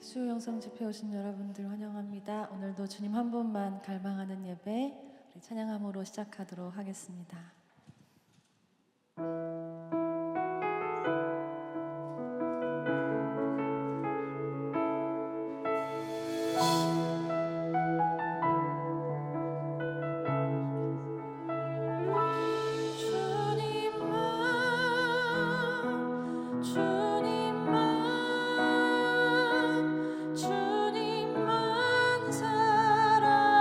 수요 영성 집회 오신 여러분들 환영합니다. 오늘도 주님 한 분만 갈망하는 예배, 우리 찬양함으로 시작하도록 하겠습니다. 주님만 사랑하리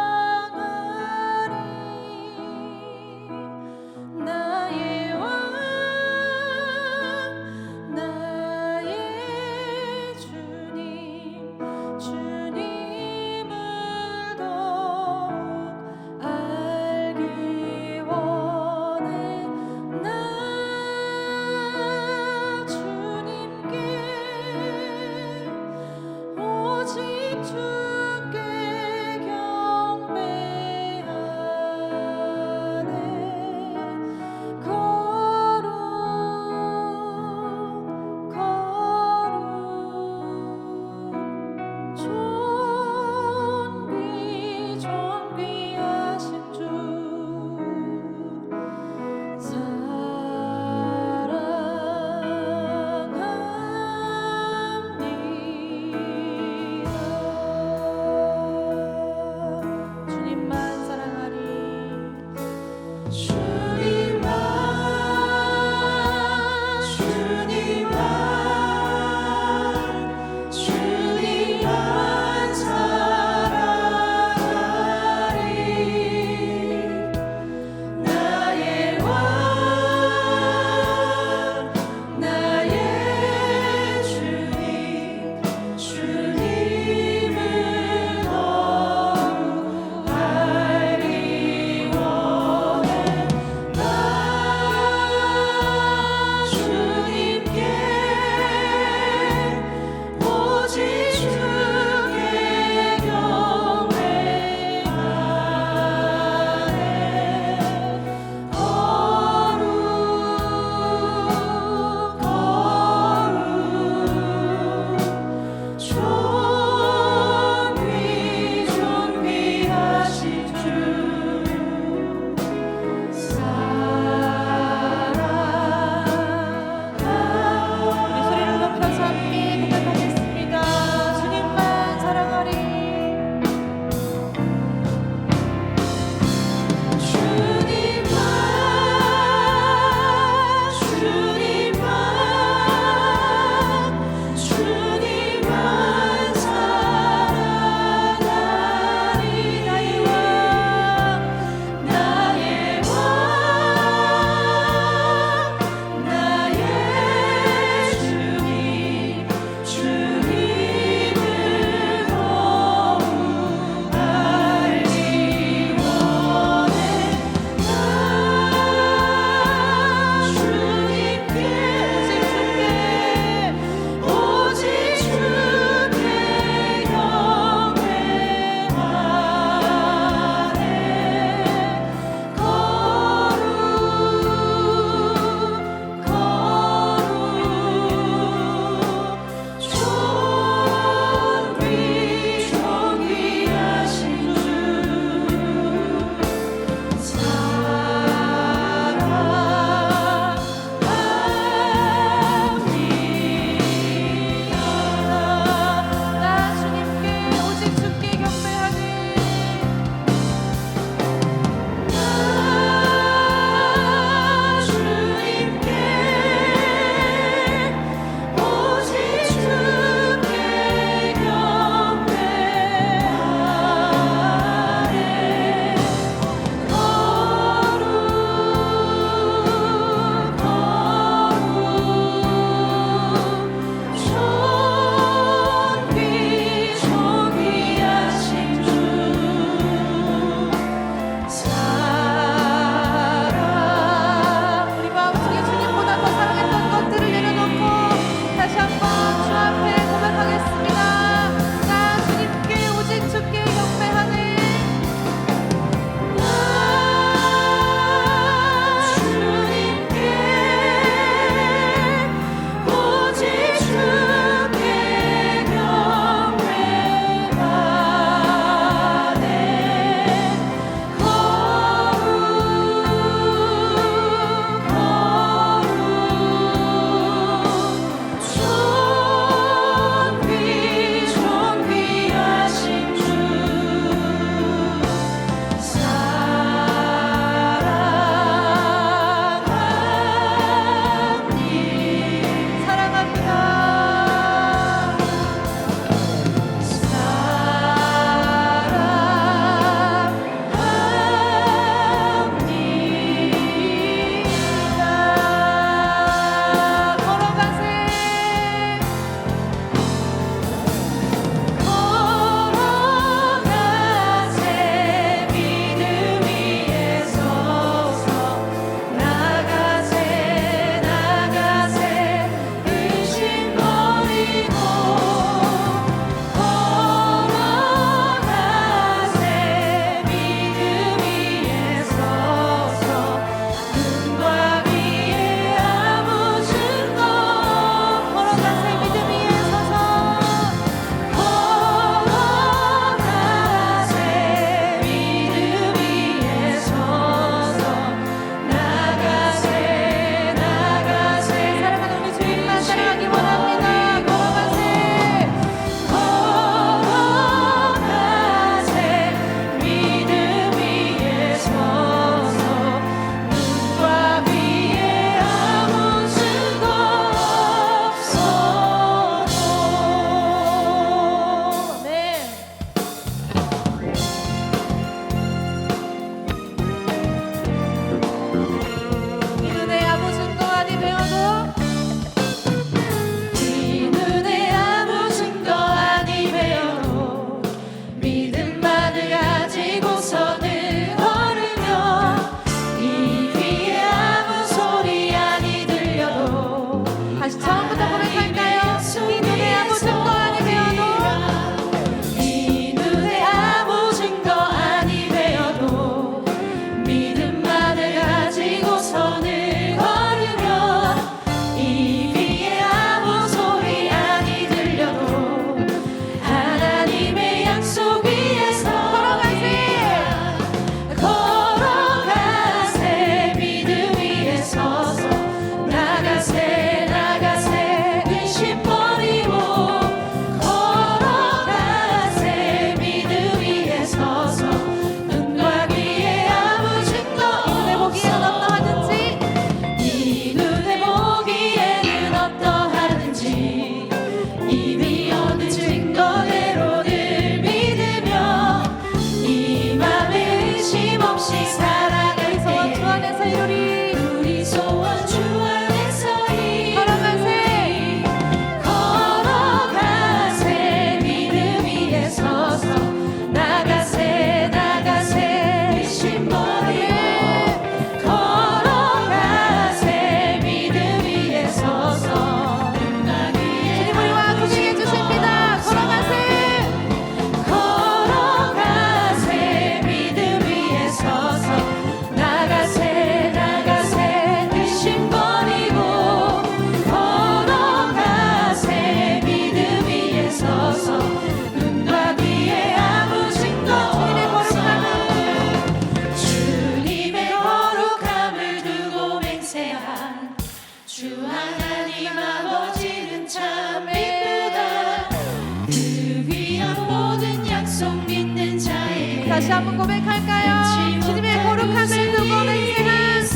다시 한번 고백할까요? 주님의 거룩함을 두고 맹세한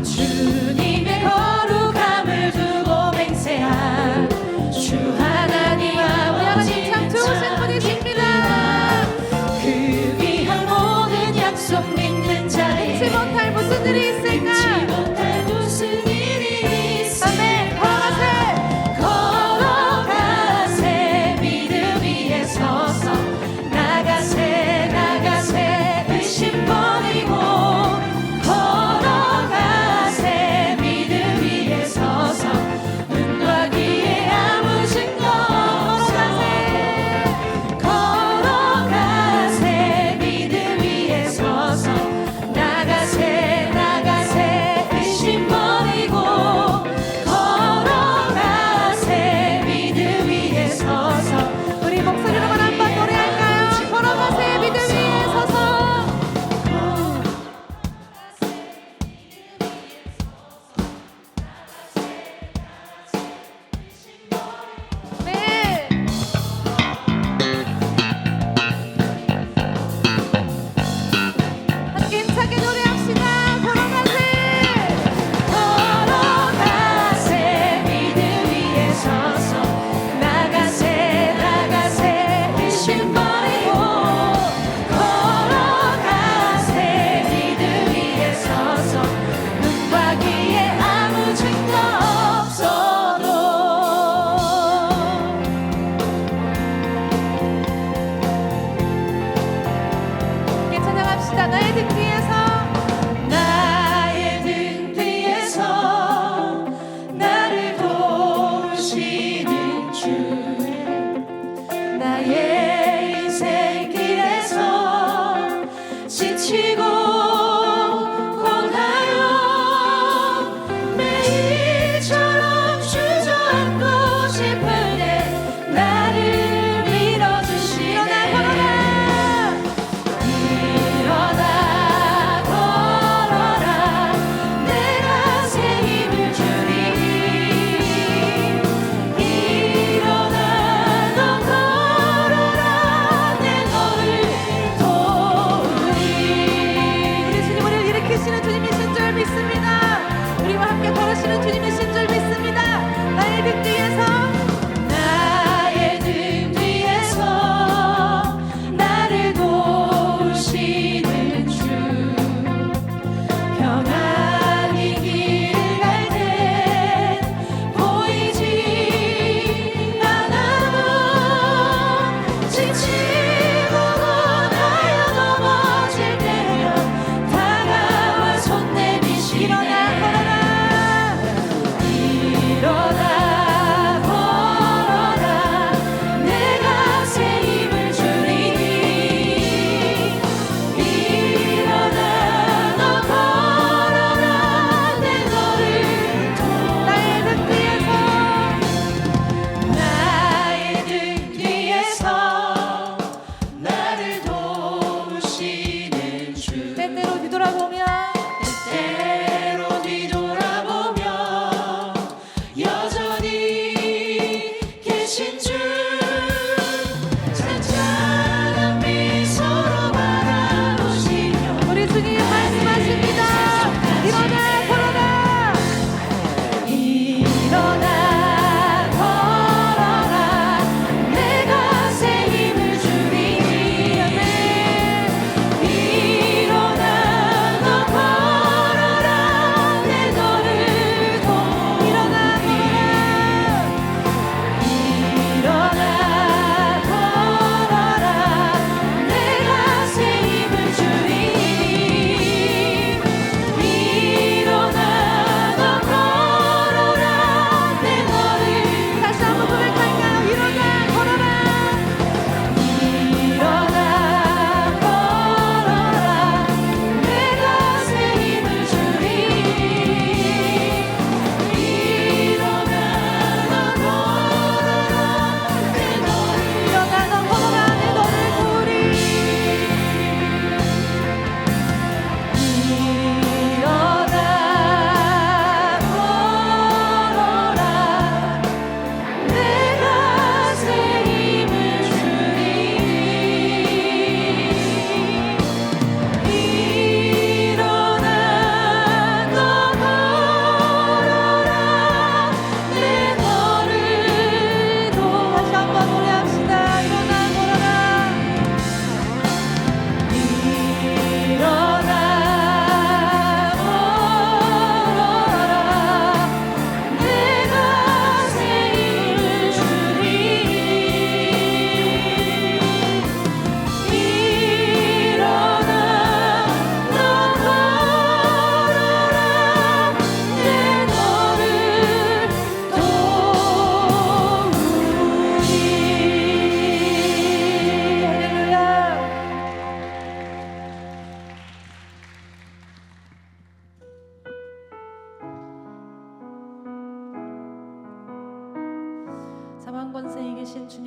주님의 거룩함을 두고 맹세한 주 하나님 아버지 참 좋으신 분이십니다. 그 귀한 모든 약속 믿는 자의 잊지 못할 무슨 일이 있을까? 잊지 못할 무슨 일이 있을까? 아멘. 걸어가세 믿음 위에 서서 나가세 의심 버리고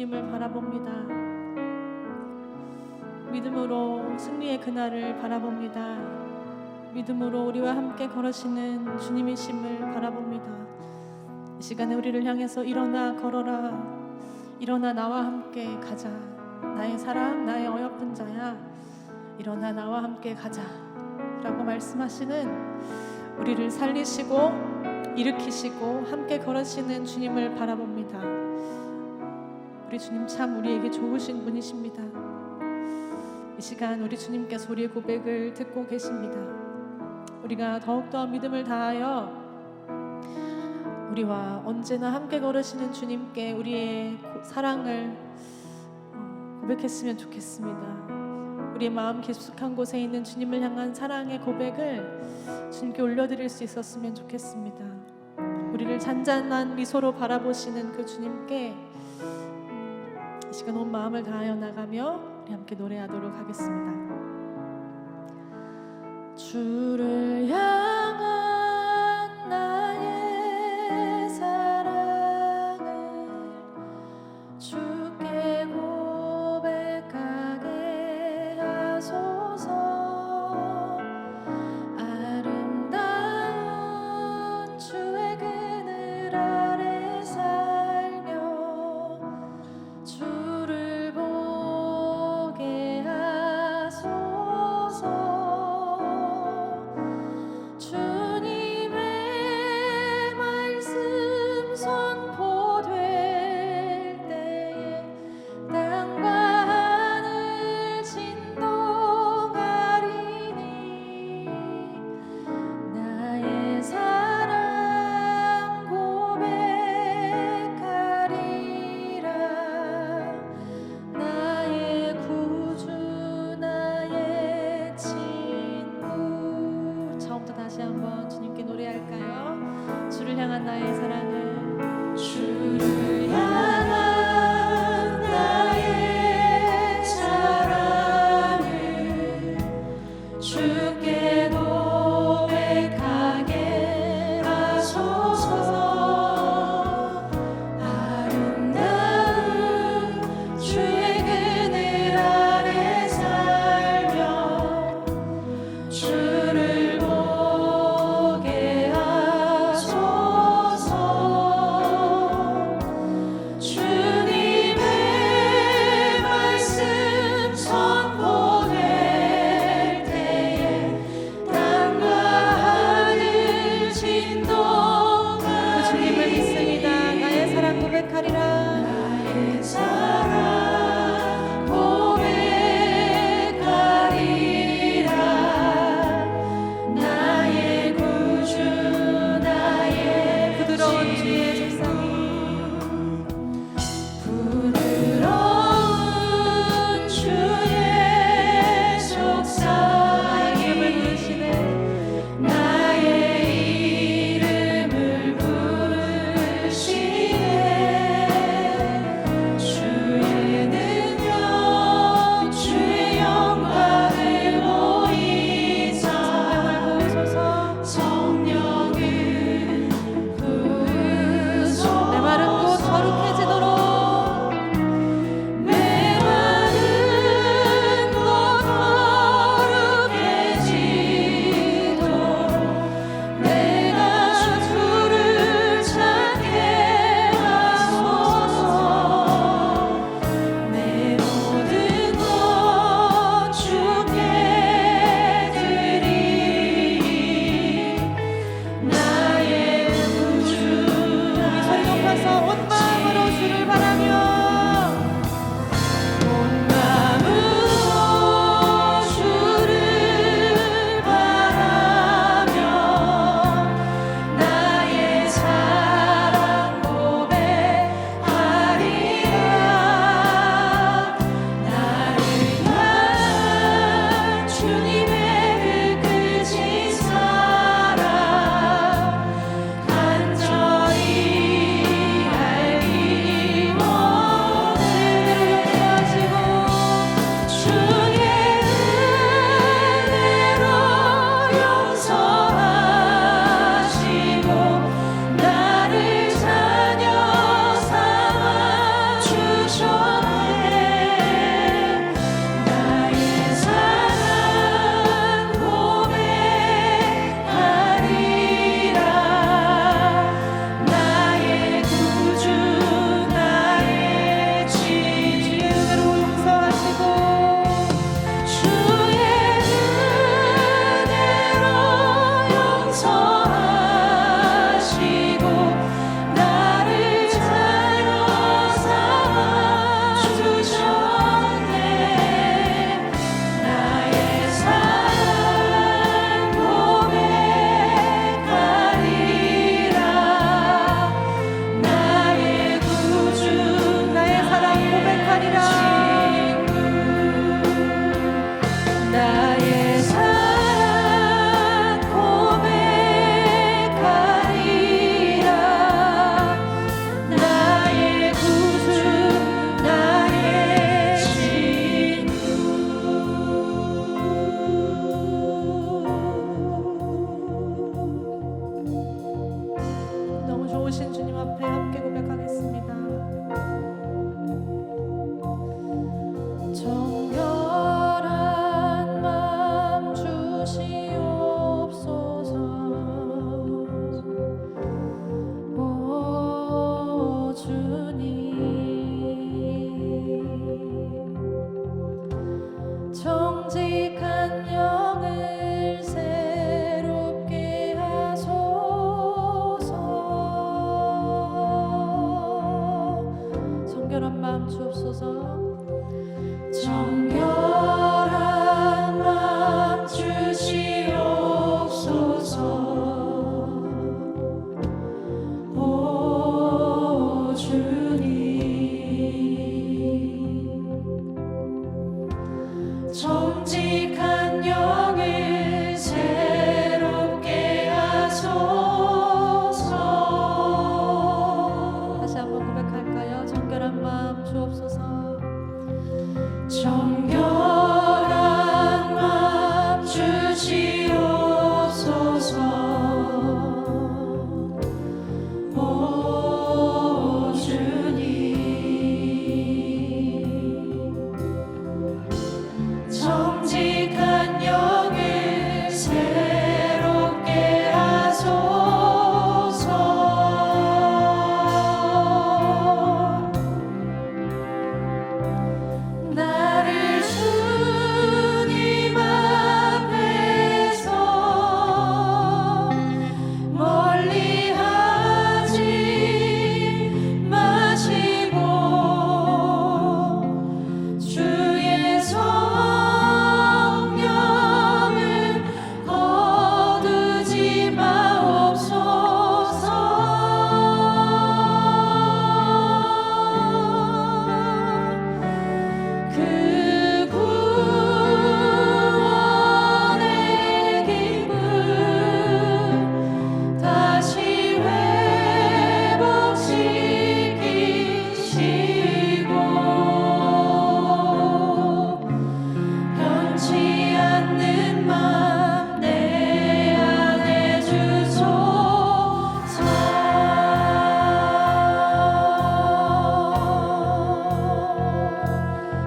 주님을 바라봅니다. 믿음으로 승리의 그날을 바라봅니다. 믿음으로 우리와 함께 걸으시는 주님이심을 바라봅니다. 이 시간에 우리를 향해서 일어나 걸어라, 일어나 나와 함께 가자, 나의 사랑, 나의 어여쁜 자야, 일어나 나와 함께 가자 라고 말씀하시는, 우리를 살리시고 일으키시고 함께 걸으시는 주님을 바라봅니다. 우리 주님 참 우리에게 좋으신 분이십니다. 이 시간 우리 주님께서 우리의 고백을 듣고 계십니다. 우리가 더욱더 믿음을 다하여 우리와 언제나 함께 걸으시는 주님께 우리의 사랑을 고백했으면 좋겠습니다. 우리의 마음 깊숙한 곳에 있는 주님을 향한 사랑의 고백을 주님께 올려드릴 수 있었으면 좋겠습니다. 우리를 잔잔한 미소로 바라보시는 그 주님께 이 시간 온 마음을 다하여 나가며 우리 함께 노래하도록 하겠습니다. 주를 향한 나의 사랑을 주께 고백하게 하소서. 아름다운 주의 그늘 아래 살며 주를 보게 하소서. 주님의 말씀 선포될 때에 고백하리라. 나의 사랑 고백하리라. 나의 구주 나의 친구. 너무 좋으신 주님 앞에 함께 고백하겠습니다. 정결한 맘 주시옵소서. 오 주님, 정직한 영을 새롭게 하소서. 정결한 마음 주옵소서. 정결한 맘 주시옵소서. 오 주님, 정직한 영을 새롭게 하소서. 다시 한번 고백할까요? 정결한 마음 주옵소서. 정결한 맘 주시옵소서. 오 주님, 정직한 영을 새롭게 하소서. 나를 주님 앞에서 멀리하지 마시고 주의 성령을 거두지 마옵소서. 그 구원의 기쁨 다시 회복시키시고 변치 않는 맘 내 안에 주소서.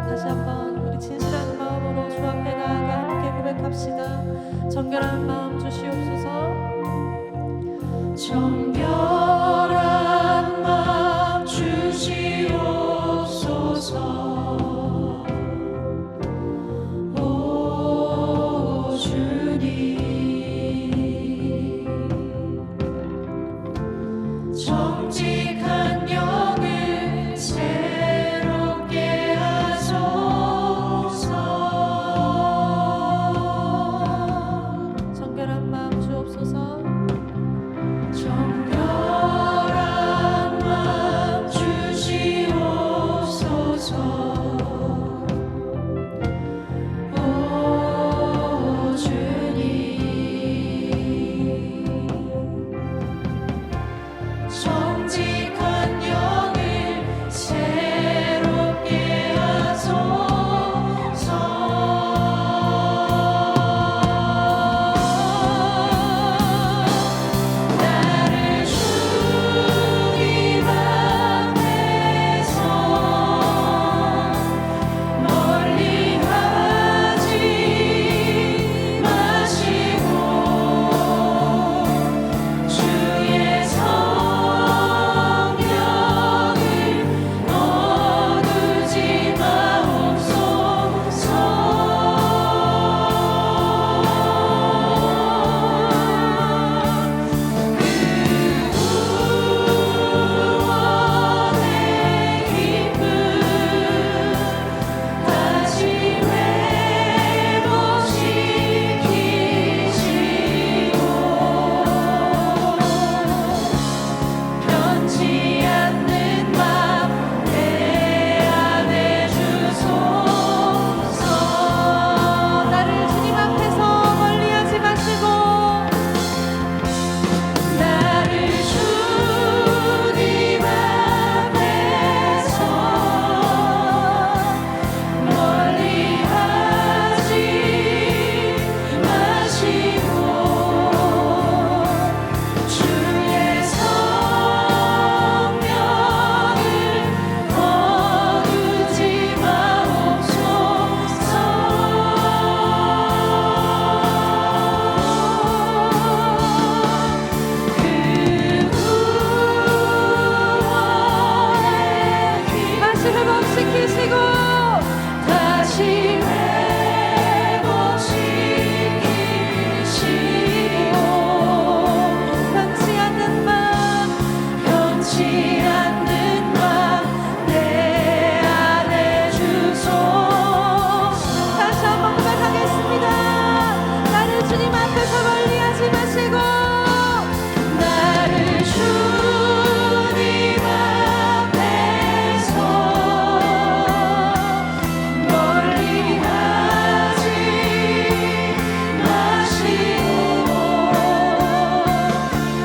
다시 한번 우리 진실한 마음으로 주 앞에 나아가 함께 고백합시다. 정결한 마음 주시옵소서. 정결한 맘 주시옵소서. 오 주님, 정직한 영을 새롭게 하소서. 정결한 마음 주옵소서. 정결한 맘 주시옵소서. 오 주님, 정직한 영을 새롭게 하소서. 나를 주님 앞에서 회복시키시고 다시 회복시키시고 변치 않는 맘 변치 않는 맘 내 안에 주소서. 다시 한번 고백하겠습니다. 나를 주님 앞에서 멀리하지 마시고 나를 주님 앞에서 멀리하지 마시고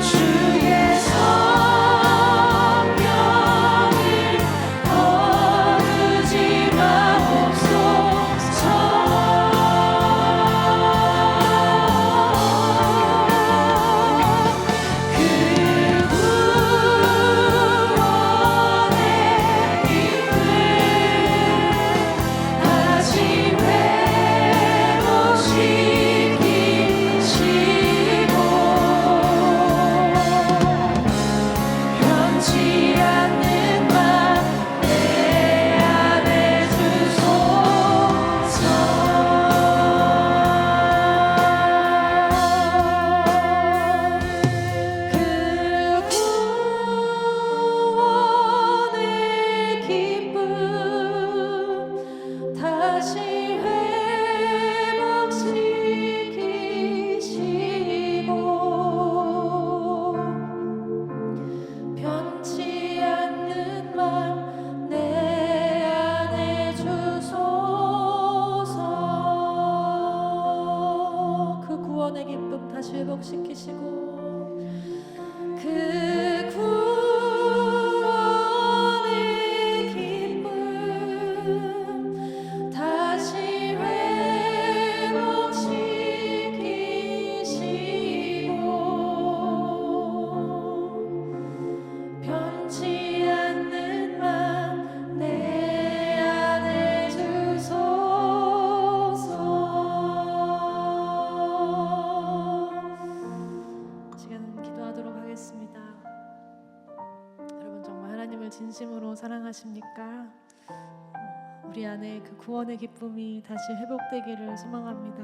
주의 성령을 거두지 마옵소서. 그 구원의 힘을 다시 회복시키시고 변치 않는 맘 내 안에 주소서. 그 구원의 기쁨 다시 회복시키시고 그 구원의 기쁨 다시 회복시키시고 변치 않는 맘 내 안에 주소서. 시간 기도하도록 하겠습니다. 여러분 정말 하나님을 진심으로 사랑하십니까? 우리 안에 그 구원의 기쁨이 다시 회복되기를 소망합니다.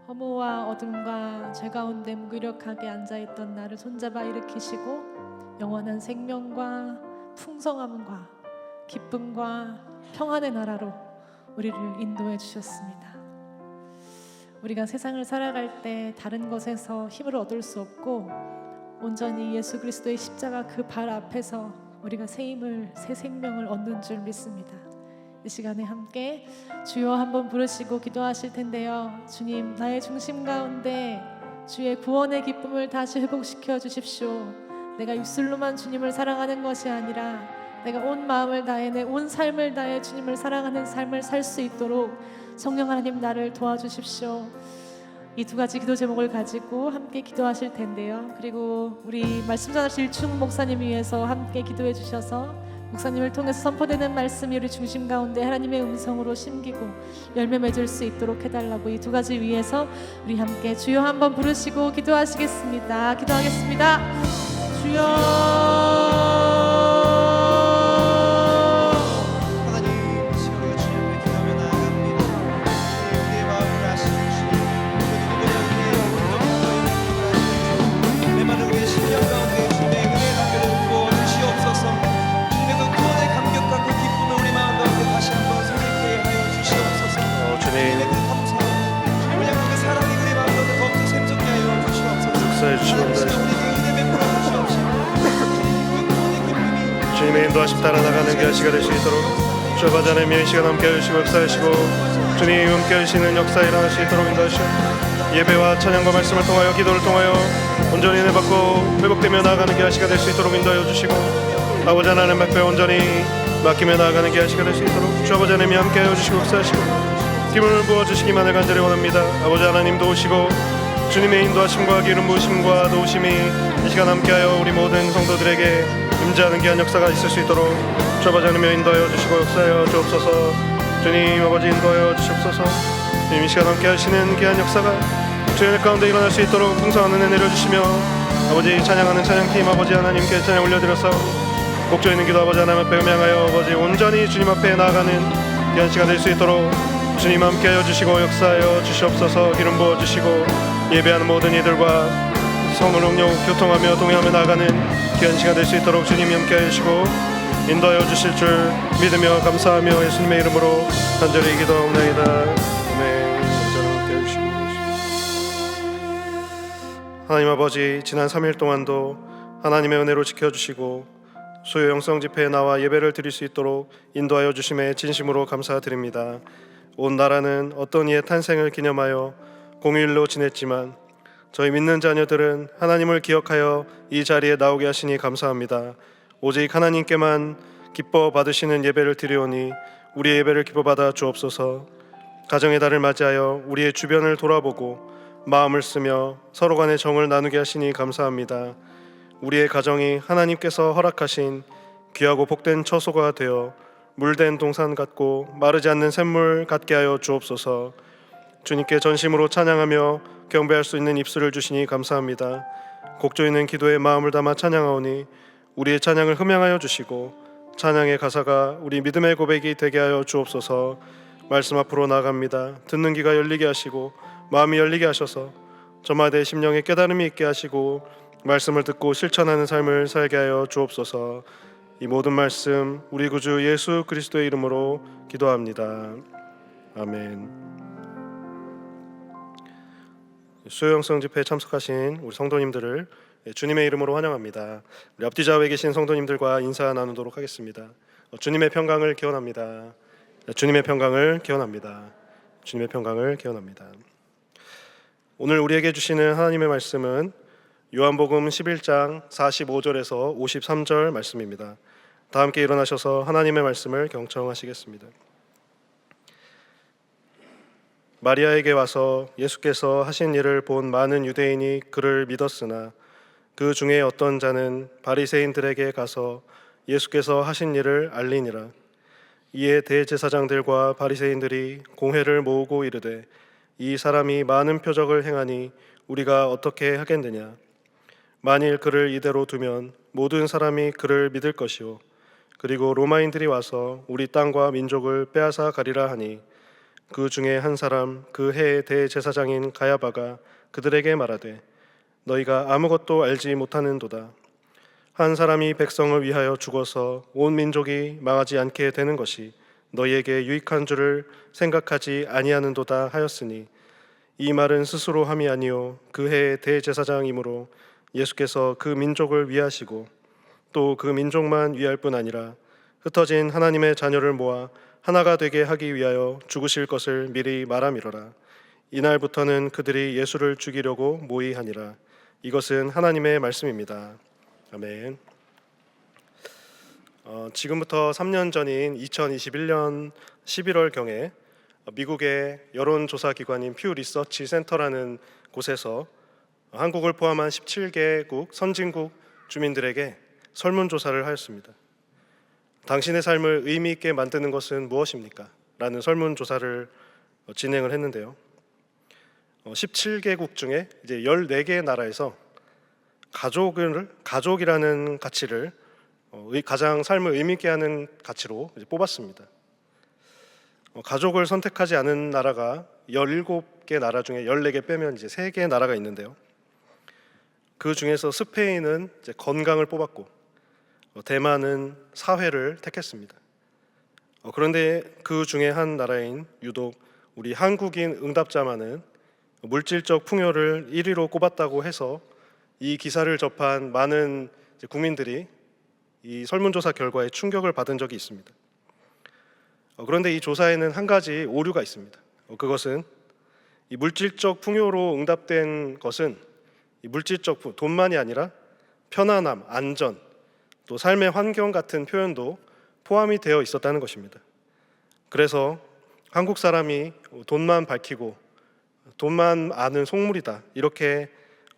허무와 어둠과 죄 가운데 무기력하게 앉아있던 나를 손잡아 일으키시고 영원한 생명과 풍성함과 기쁨과 평안의 나라로 우리를 인도해 주셨습니다. 우리가 세상을 살아갈 때 다른 것에서 힘을 얻을 수 없고 온전히 예수 그리스도의 십자가 그 발 앞에서 우리가 새 힘을, 새 생명을 얻는 줄 믿습니다. 이 시간에 함께 주여 한번 부르시고 기도하실 텐데요. 주님, 나의 중심 가운데 주의 구원의 기쁨을 다시 회복시켜 주십시오. 내가 입술로만 주님을 사랑하는 것이 아니라 내가 온 마음을 다해 내 온 삶을 다해 주님을 사랑하는 삶을 살 수 있도록 성령 하나님 나를 도와주십시오. 이 두 가지 기도 제목을 가지고 함께 기도하실 텐데요. 그리고 우리 말씀 전하실 일충 목사님 위해서 함께 기도해 주셔서 목사님을 통해서 선포되는 말씀이 우리 중심 가운데 하나님의 음성으로 심기고 열매 맺을 수 있도록 해달라고 이 두 가지 위해서 우리 함께 주여 한번 부르시고 기도하시겠습니다. 기도하겠습니다. 주여 하나님, 이 시간 우리가 주님 앞에 기도하며 나아갑니다. 우리의 마음을 아시는 주님, 그 누구보다 우리의 온전한 내 많은 우리의 심령 가운데 주님의 은혜의 담배를 부어 주시옵소서. 주님의 그 구원의 감격과 그 기쁨을 우리 마음 가운데 다시 한번 생각하게 하여 주시옵소서. 주님의 그 감사, 주님을 향한 그 사랑이 우리 마음 가운데 더욱더 샘솟게 하여 주시옵소서. 역사해 주시옵소서. 하나님, 우리에게 은혜 베풀어 주시옵소서. 주님의 인도하심 따라 나가는 그 시가 될 수 있도록 주 아버지 하나님의 이 시간 함께 하시고 역사하시고 주님 함께 하시는 역사 일어날 수 있도록 인도하시오. 예배와 찬양과 말씀을 통하여 기도를 통하여 온전히 은혜 받고 회복되며 나아가는 그 시가 될 수 있도록 인도하여 주시고 아버지 하나님 앞에 온전히 맡기며 나아가는 그 시가 될 수 있도록 주 아버지 하나님이 함께 하여 주시고 역사하시고 기쁨을 부어주시기만을 간절히 원합니다. 아버지 하나님 도우시고 주님의 인도하심과 기름 부으심과 도우심이 이 시간 함께하여 우리 모든 성도들에게 임재하는 귀한 역사가 있을 수 있도록 주 아버지 하나님여 인도하여 주시고 역사하여 주옵소서. 주님 아버지 인도하여 주시옵소서. 주님 이 시간 함께하시는 귀한 역사가 주의 가운데 일어날 수 있도록 풍성한 은혜 내려주시며 아버지 찬양하는 찬양팀 아버지 하나님께 찬양 올려드려서 곡조 있는 기도 아버지 하나님 앞에 음향하여 아버지 온전히 주님 앞에 나아가는 귀한 시간 될 수 있도록 주님 함께하여 주시고 역사하여 주시옵소서. 기름 부어 주시고 예배하는 모든 이들과 성을 웅용 교통하며 동행하며 나아가는 귀한 시간 될 수 있도록 주님이 함께하여 주시고 인도하여 주실 줄 믿으며 감사하며 예수님의 이름으로 간절히 기도하옵나이다. 아멘. 함께하여 주시고 하나님 아버지, 지난 3일 동안도 하나님의 은혜로 지켜주시고 수요 영성 집회에 나와 예배를 드릴 수 있도록 인도하여 주심에 진심으로 감사드립니다. 온 나라는 어떤 이의 탄생을 기념하여 공휴일로 지냈지만 저희 믿는 자녀들은 하나님을 기억하여 이 자리에 나오게 하시니 감사합니다. 오직 하나님께만 기뻐 받으시는 예배를 드리오니 우리의 예배를 기뻐 받아 주옵소서. 가정의 달을 맞이하여 우리의 주변을 돌아보고 마음을 쓰며 서로 간의 정을 나누게 하시니 감사합니다. 우리의 가정이 하나님께서 허락하신 귀하고 복된 처소가 되어 물된 동산 같고 마르지 않는 샘물 같게 하여 주옵소서. 주님께 전심으로 찬양하며 경배할 수 있는 입술을 주시니 감사합니다. 곡조 있는 기도에 마음을 담아 찬양하오니 우리의 찬양을 흠양하여 주시고 찬양의 가사가 우리 믿음의 고백이 되게 하여 주옵소서. 말씀 앞으로 나아갑니다. 듣는 귀가 열리게 하시고 마음이 열리게 하셔서 저마다의 심령에 깨달음이 있게 하시고 말씀을 듣고 실천하는 삶을 살게 하여 주옵소서. 이 모든 말씀 우리 구주 예수 그리스도의 이름으로 기도합니다. 아멘. 수요 영성 집회에 참석하신 우리 성도님들을 주님의 이름으로 환영합니다. 우리 앞뒤 좌우에 계신 성도님들과 인사 나누도록 하겠습니다. 주님의 평강을 기원합니다. 주님의 평강을 기원합니다. 주님의 평강을 기원합니다. 오늘 우리에게 주시는 하나님의 말씀은 요한복음 11장 45절에서 53절 말씀입니다. 다 함께 일어나셔서 하나님의 말씀을 경청하시겠습니다. 마리아에게 와서 예수께서 하신 일을 본 많은 유대인이 그를 믿었으나 그 중에 어떤 자는 바리새인들에게 가서 예수께서 하신 일을 알리니라. 이에 대제사장들과 바리새인들이 공회를 모으고 이르되 이 사람이 많은 표적을 행하니 우리가 어떻게 하겠느냐. 만일 그를 이대로 두면 모든 사람이 그를 믿을 것이요 그리고 로마인들이 와서 우리 땅과 민족을 빼앗아 가리라 하니 그 중에 한 사람 그 해의 대제사장인 가야바가 그들에게 말하되 너희가 아무것도 알지 못하는도다. 한 사람이 백성을 위하여 죽어서 온 민족이 망하지 않게 되는 것이 너희에게 유익한 줄을 생각하지 아니하는도다 하였으니 이 말은 스스로 함이 아니요 그 해의 대제사장이므로 예수께서 그 민족을 위하시고 또 그 민족만 위할 뿐 아니라 흩어진 하나님의 자녀를 모아 하나가 되게 하기 위하여 죽으실 것을 미리 말함이로라. 이날부터는 그들이 예수를 죽이려고 모의하니라. 이것은 하나님의 말씀입니다. 아멘. 지금부터 3년 전인 2021년 11월경에 미국의 여론조사기관인 퓨 리서치 센터라는 곳에서 한국을 포함한 17개국 선진국 주민들에게 설문조사를 하였습니다. 당신의 삶을 의미 있게 만드는 것은 무엇입니까? 라는 설문조사를 진행을 했는데요. 17개국 중에 이제 14개의 나라에서 가족이라는 가치를 가장 삶을 의미 있게 하는 가치로 이제 뽑았습니다. 가족을 선택하지 않은 나라가 17개 나라 중에 14개 빼면 이제 3개의 나라가 있는데요. 그 중에서 스페인은 이제 건강을 뽑았고 대만은 사회를 택했습니다. 그런데 그 중에 한 나라인 유독 우리 한국인 응답자만은 물질적 풍요를 1위로 꼽았다고 해서 이 기사를 접한 많은 국민들이 이 설문조사 결과에 충격을 받은 적이 있습니다. 그런데 이 조사에는 한 가지 오류가 있습니다. 그것은 이 물질적 풍요로 응답된 것은 이 물질적 돈만이 아니라 편안함, 안전, 또 삶의 환경 같은 표현도 포함이 되어 있었다는 것입니다. 그래서 한국 사람이 돈만 밝히고 돈만 아는 속물이다 이렇게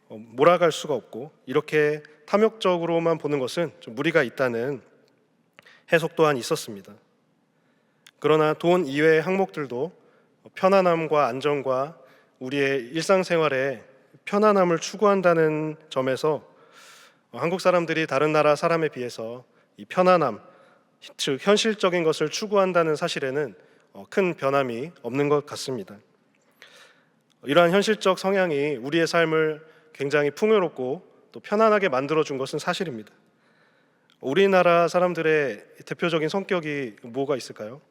몰아갈 수가 없고 이렇게 탐욕적으로만 보는 것은 좀 무리가 있다는 해석 또한 있었습니다. 그러나 돈 이외의 항목들도 편안함과 안정과 우리의 일상생활에 편안함을 추구한다는 점에서 한국 사람들이 다른 나라 사람에 비해서 이 편안함, 즉 현실적인 것을 추구한다는 사실에는 큰 변함이 없는 것 같습니다. 이러한 현실적 성향이 우리의 삶을 굉장히 풍요롭고 또 편안하게 만들어준 것은 사실입니다. 우리나라 사람들의 대표적인 성격이 뭐가 있을까요?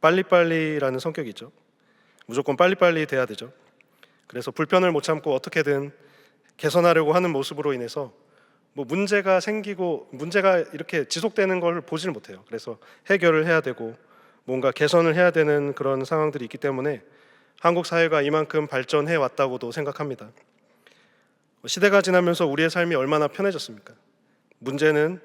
빨리빨리라는 성격이죠. 무조건 빨리빨리 돼야 되죠. 그래서 불편을 못 참고 어떻게든 개선하려고 하는 모습으로 인해서 문제가 생기고 문제가 이렇게 지속되는 걸 보지를 못해요. 그래서 해결을 해야 되고 뭔가 개선을 해야 되는 그런 상황들이 있기 때문에 한국 사회가 이만큼 발전해 왔다고도 생각합니다. 시대가 지나면서 우리의 삶이 얼마나 편해졌습니까? 문제는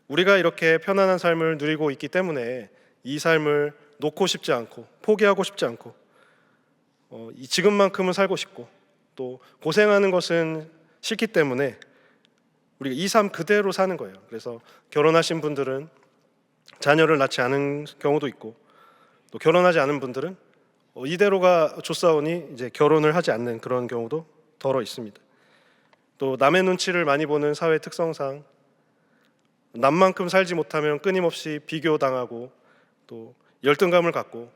우리가 이렇게 편안한 삶을 누리고 있기 때문에 이 삶을 놓고 싶지 않고 포기하고 싶지 않고 지금만큼은 살고 싶고 또 고생하는 것은 싫기 때문에 우리가 이 삶 그대로 사는 거예요. 그래서 결혼하신 분들은 자녀를 낳지 않은 경우도 있고 또 결혼하지 않은 분들은 이대로가 좋사오니 이제 결혼을 하지 않는 그런 경우도 더러 있습니다. 또 남의 눈치를 많이 보는 사회 특성상 남만큼 살지 못하면 끊임없이 비교당하고 또 열등감을 갖고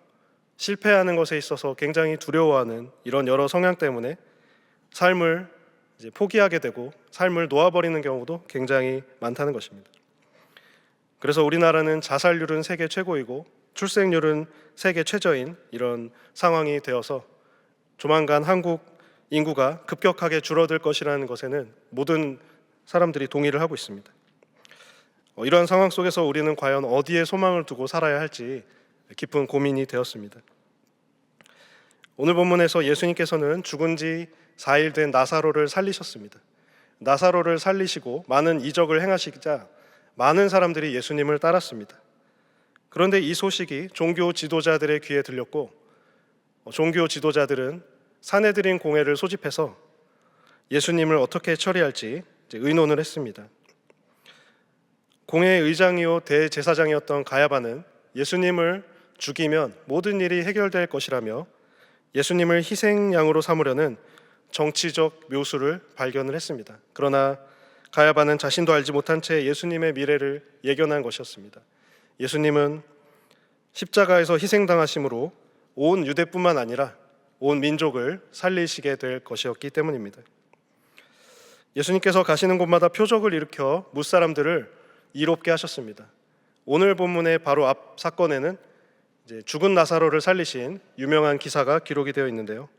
실패하는 것에 있어서 굉장히 두려워하는 이런 여러 성향 때문에 삶을 이제 포기하게 되고 삶을 놓아버리는 경우도 굉장히 많다는 것입니다. 그래서 우리나라는 자살률은 세계 최고이고 출생률은 세계 최저인 이런 상황이 되어서 조만간 한국 인구가 급격하게 줄어들 것이라는 것에는 모든 사람들이 동의를 하고 있습니다. 이러한 상황 속에서 우리는 과연 어디에 소망을 두고 살아야 할지 깊은 고민이 되었습니다. 오늘 본문에서 예수님께서는 죽은 지 4일 된 나사로를 살리셨습니다. 나사로를 살리시고 많은 이적을 행하시자 많은 사람들이 예수님을 따랐습니다. 그런데 이 소식이 종교 지도자들의 귀에 들렸고 종교 지도자들은 산헤드린 공회를 소집해서 예수님을 어떻게 처리할지 의논을 했습니다. 공회의 의장이요 대제사장이었던 가야바는 예수님을 죽이면 모든 일이 해결될 것이라며 예수님을 희생양으로 삼으려는 정치적 묘수를 발견을 했습니다. 그러나 가야바는 자신도 알지 못한 채 예수님의 미래를 예견한 것이었습니다. 예수님은 십자가에서 희생당하심으로 온 유대뿐만 아니라 온 민족을 살리시게 될 것이었기 때문입니다. 예수님께서 가시는 곳마다 표적을 일으켜 무사람들을 이롭게 하셨습니다. 오늘 본문의 바로 앞 사건에는 이제 죽은 나사로를 살리신 유명한 기사가 기록이 되어 있는데요.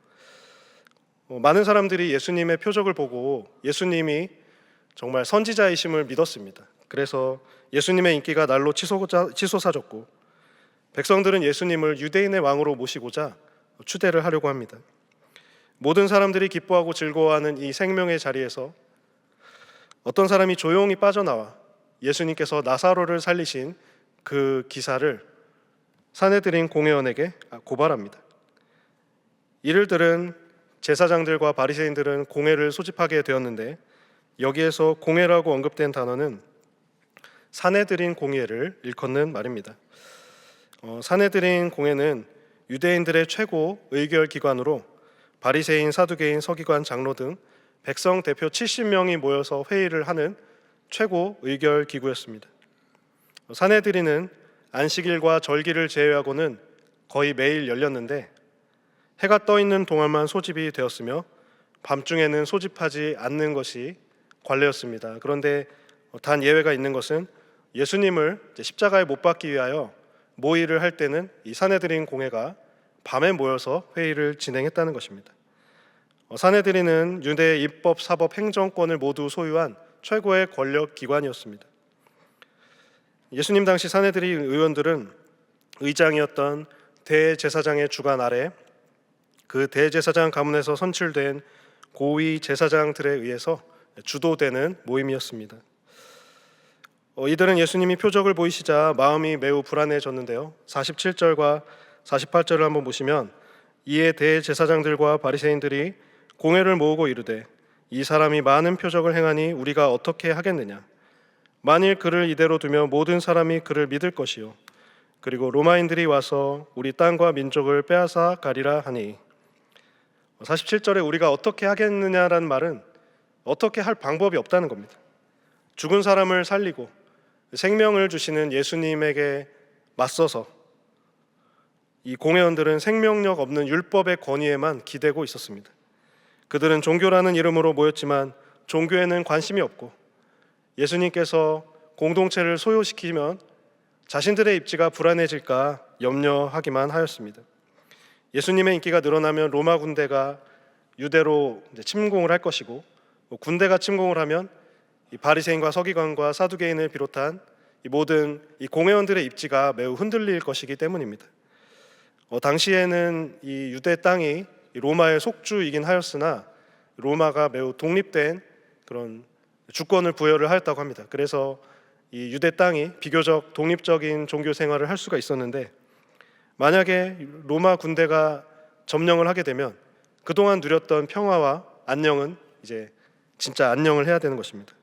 많은 사람들이 예수님의 표적을 보고 예수님이 정말 선지자이심을 믿었습니다. 그래서 예수님의 인기가 날로 치솟아졌고 백성들은 예수님을 유대인의 왕으로 모시고자 추대를 하려고 합니다. 모든 사람들이 기뻐하고 즐거워하는 이 생명의 자리에서 어떤 사람이 조용히 빠져나와 예수님께서 나사로를 살리신 그 기사를 산헤드린 공회원에게 고발합니다. 이를 들은 제사장들과 바리새인들은 공회를 소집하게 되었는데 여기에서 공회라고 언급된 단어는 산헤드린 공회를 일컫는 말입니다. 산헤드린 공회는 유대인들의 최고 의결 기관으로 바리새인, 사두개인, 서기관, 장로 등 백성 대표 70명이 모여서 회의를 하는 최고 의결 기구였습니다. 산헤드린은 안식일과 절기를 제외하고는 거의 매일 열렸는데 해가 떠 있는 동안만 소집이 되었으며 밤중에는 소집하지 않는 것이 관례였습니다. 그런데 단 예외가 있는 것은 예수님을 십자가에 못 박기 위하여 모의를 할 때는 이 산헤드린 공회가 밤에 모여서 회의를 진행했다는 것입니다. 산헤드린은 유대 입법, 사법, 행정권을 모두 소유한 최고의 권력 기관이었습니다. 예수님 당시 산헤드린 의원들은 의장이었던 대제사장의 주관 아래 그 대제사장 가문에서 선출된 고위 제사장들에 의해서 주도되는 모임이었습니다. 이들은 예수님이 표적을 보이시자 마음이 매우 불안해졌는데요. 47절과 48절을 한번 보시면 이에 대제사장들과 바리새인들이 공회를 모으고 이르되 이 사람이 많은 표적을 행하니 우리가 어떻게 하겠느냐. 만일 그를 이대로 두면 모든 사람이 그를 믿을 것이요 그리고 로마인들이 와서 우리 땅과 민족을 빼앗아 가리라 하니 47절에 우리가 어떻게 하겠느냐라는 말은 어떻게 할 방법이 없다는 겁니다. 죽은 사람을 살리고 생명을 주시는 예수님에게 맞서서 이 공회원들은 생명력 없는 율법의 권위에만 기대고 있었습니다. 그들은 종교라는 이름으로 모였지만 종교에는 관심이 없고 예수님께서 공동체를 소요시키면 자신들의 입지가 불안해질까 염려하기만 하였습니다. 예수님의 인기가 늘어나면 로마 군대가 유대로 침공을 할 것이고, 군대가 침공을 하면 이 바리새인과 서기관과 사두개인을 비롯한 이 모든 이 공회원들의 입지가 매우 흔들릴 것이기 때문입니다. 당시에는 이 유대 땅이 로마의 속주이긴 하였으나 로마가 매우 독립된 그런 주권을 부여를 하였다고 합니다. 그래서 이 유대 땅이 비교적 독립적인 종교 생활을 할 수가 있었는데, 만약에 로마 군대가 점령을 하게 되면 그동안 누렸던 평화와 안녕은 이제 진짜 안녕을 해야 되는 것입니다.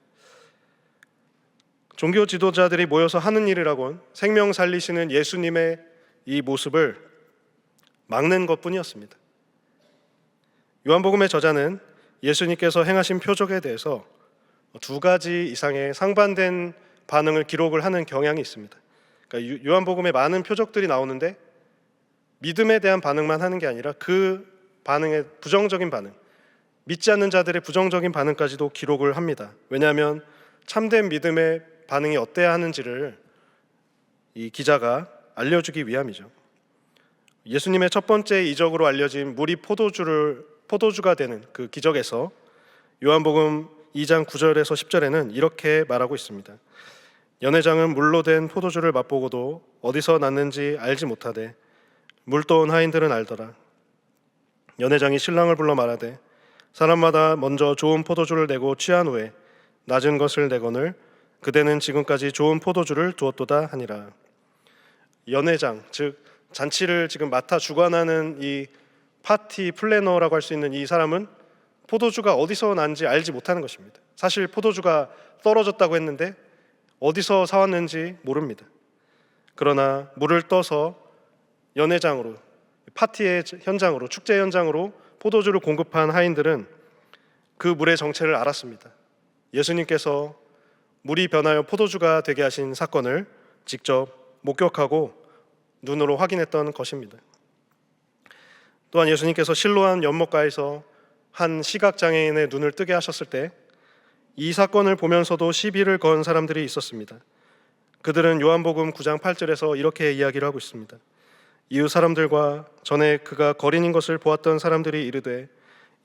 종교 지도자들이 모여서 하는 일이라곤 생명 살리시는 예수님의 이 모습을 막는 것뿐이었습니다. 요한복음의 저자는 예수님께서 행하신 표적에 대해서 두 가지 이상의 상반된 반응을 기록을 하는 경향이 있습니다. 그러니까 요한복음에 많은 표적들이 나오는데 믿음에 대한 반응만 하는 게 아니라 그 반응의 부정적인 반응, 믿지 않는 자들의 부정적인 반응까지도 기록을 합니다. 왜냐하면 참된 믿음의 반응이 어때야 하는지를 이 기자가 알려주기 위함이죠. 예수님의 첫 번째 이적으로 알려진 물이 포도주가 되는 그 기적에서 요한복음 2장 9절에서 10절에는 이렇게 말하고 있습니다. 연회장은 물로 된 포도주를 맛보고도 어디서 났는지 알지 못하되 물 떠온 하인들은 알더라. 연회장이 신랑을 불러 말하되 사람마다 먼저 좋은 포도주를 내고 취한 후에 낮은 것을 내거늘 그대는 지금까지 좋은 포도주를 두었도다 하니라. 연회장, 즉 잔치를 지금 맡아 주관하는 이 파티 플래너라고 할 수 있는 이 사람은 포도주가 어디서 난지 알지 못하는 것입니다. 사실 포도주가 떨어졌다고 했는데 어디서 사왔는지 모릅니다. 그러나 물을 떠서 연회장으로, 파티의 현장으로, 축제 현장으로 포도주를 공급한 하인들은 그 물의 정체를 알았습니다. 예수님께서 물이 변하여 포도주가 되게 하신 사건을 직접 목격하고 눈으로 확인했던 것입니다. 또한 예수님께서 실로암 연못가에서 한 시각장애인의 눈을 뜨게 하셨을 때 이 사건을 보면서도 시비를 건 사람들이 있었습니다. 그들은 요한복음 9장 8절에서 이렇게 이야기를 하고 있습니다. 이웃 사람들과 전에 그가 거린인 것을 보았던 사람들이 이르되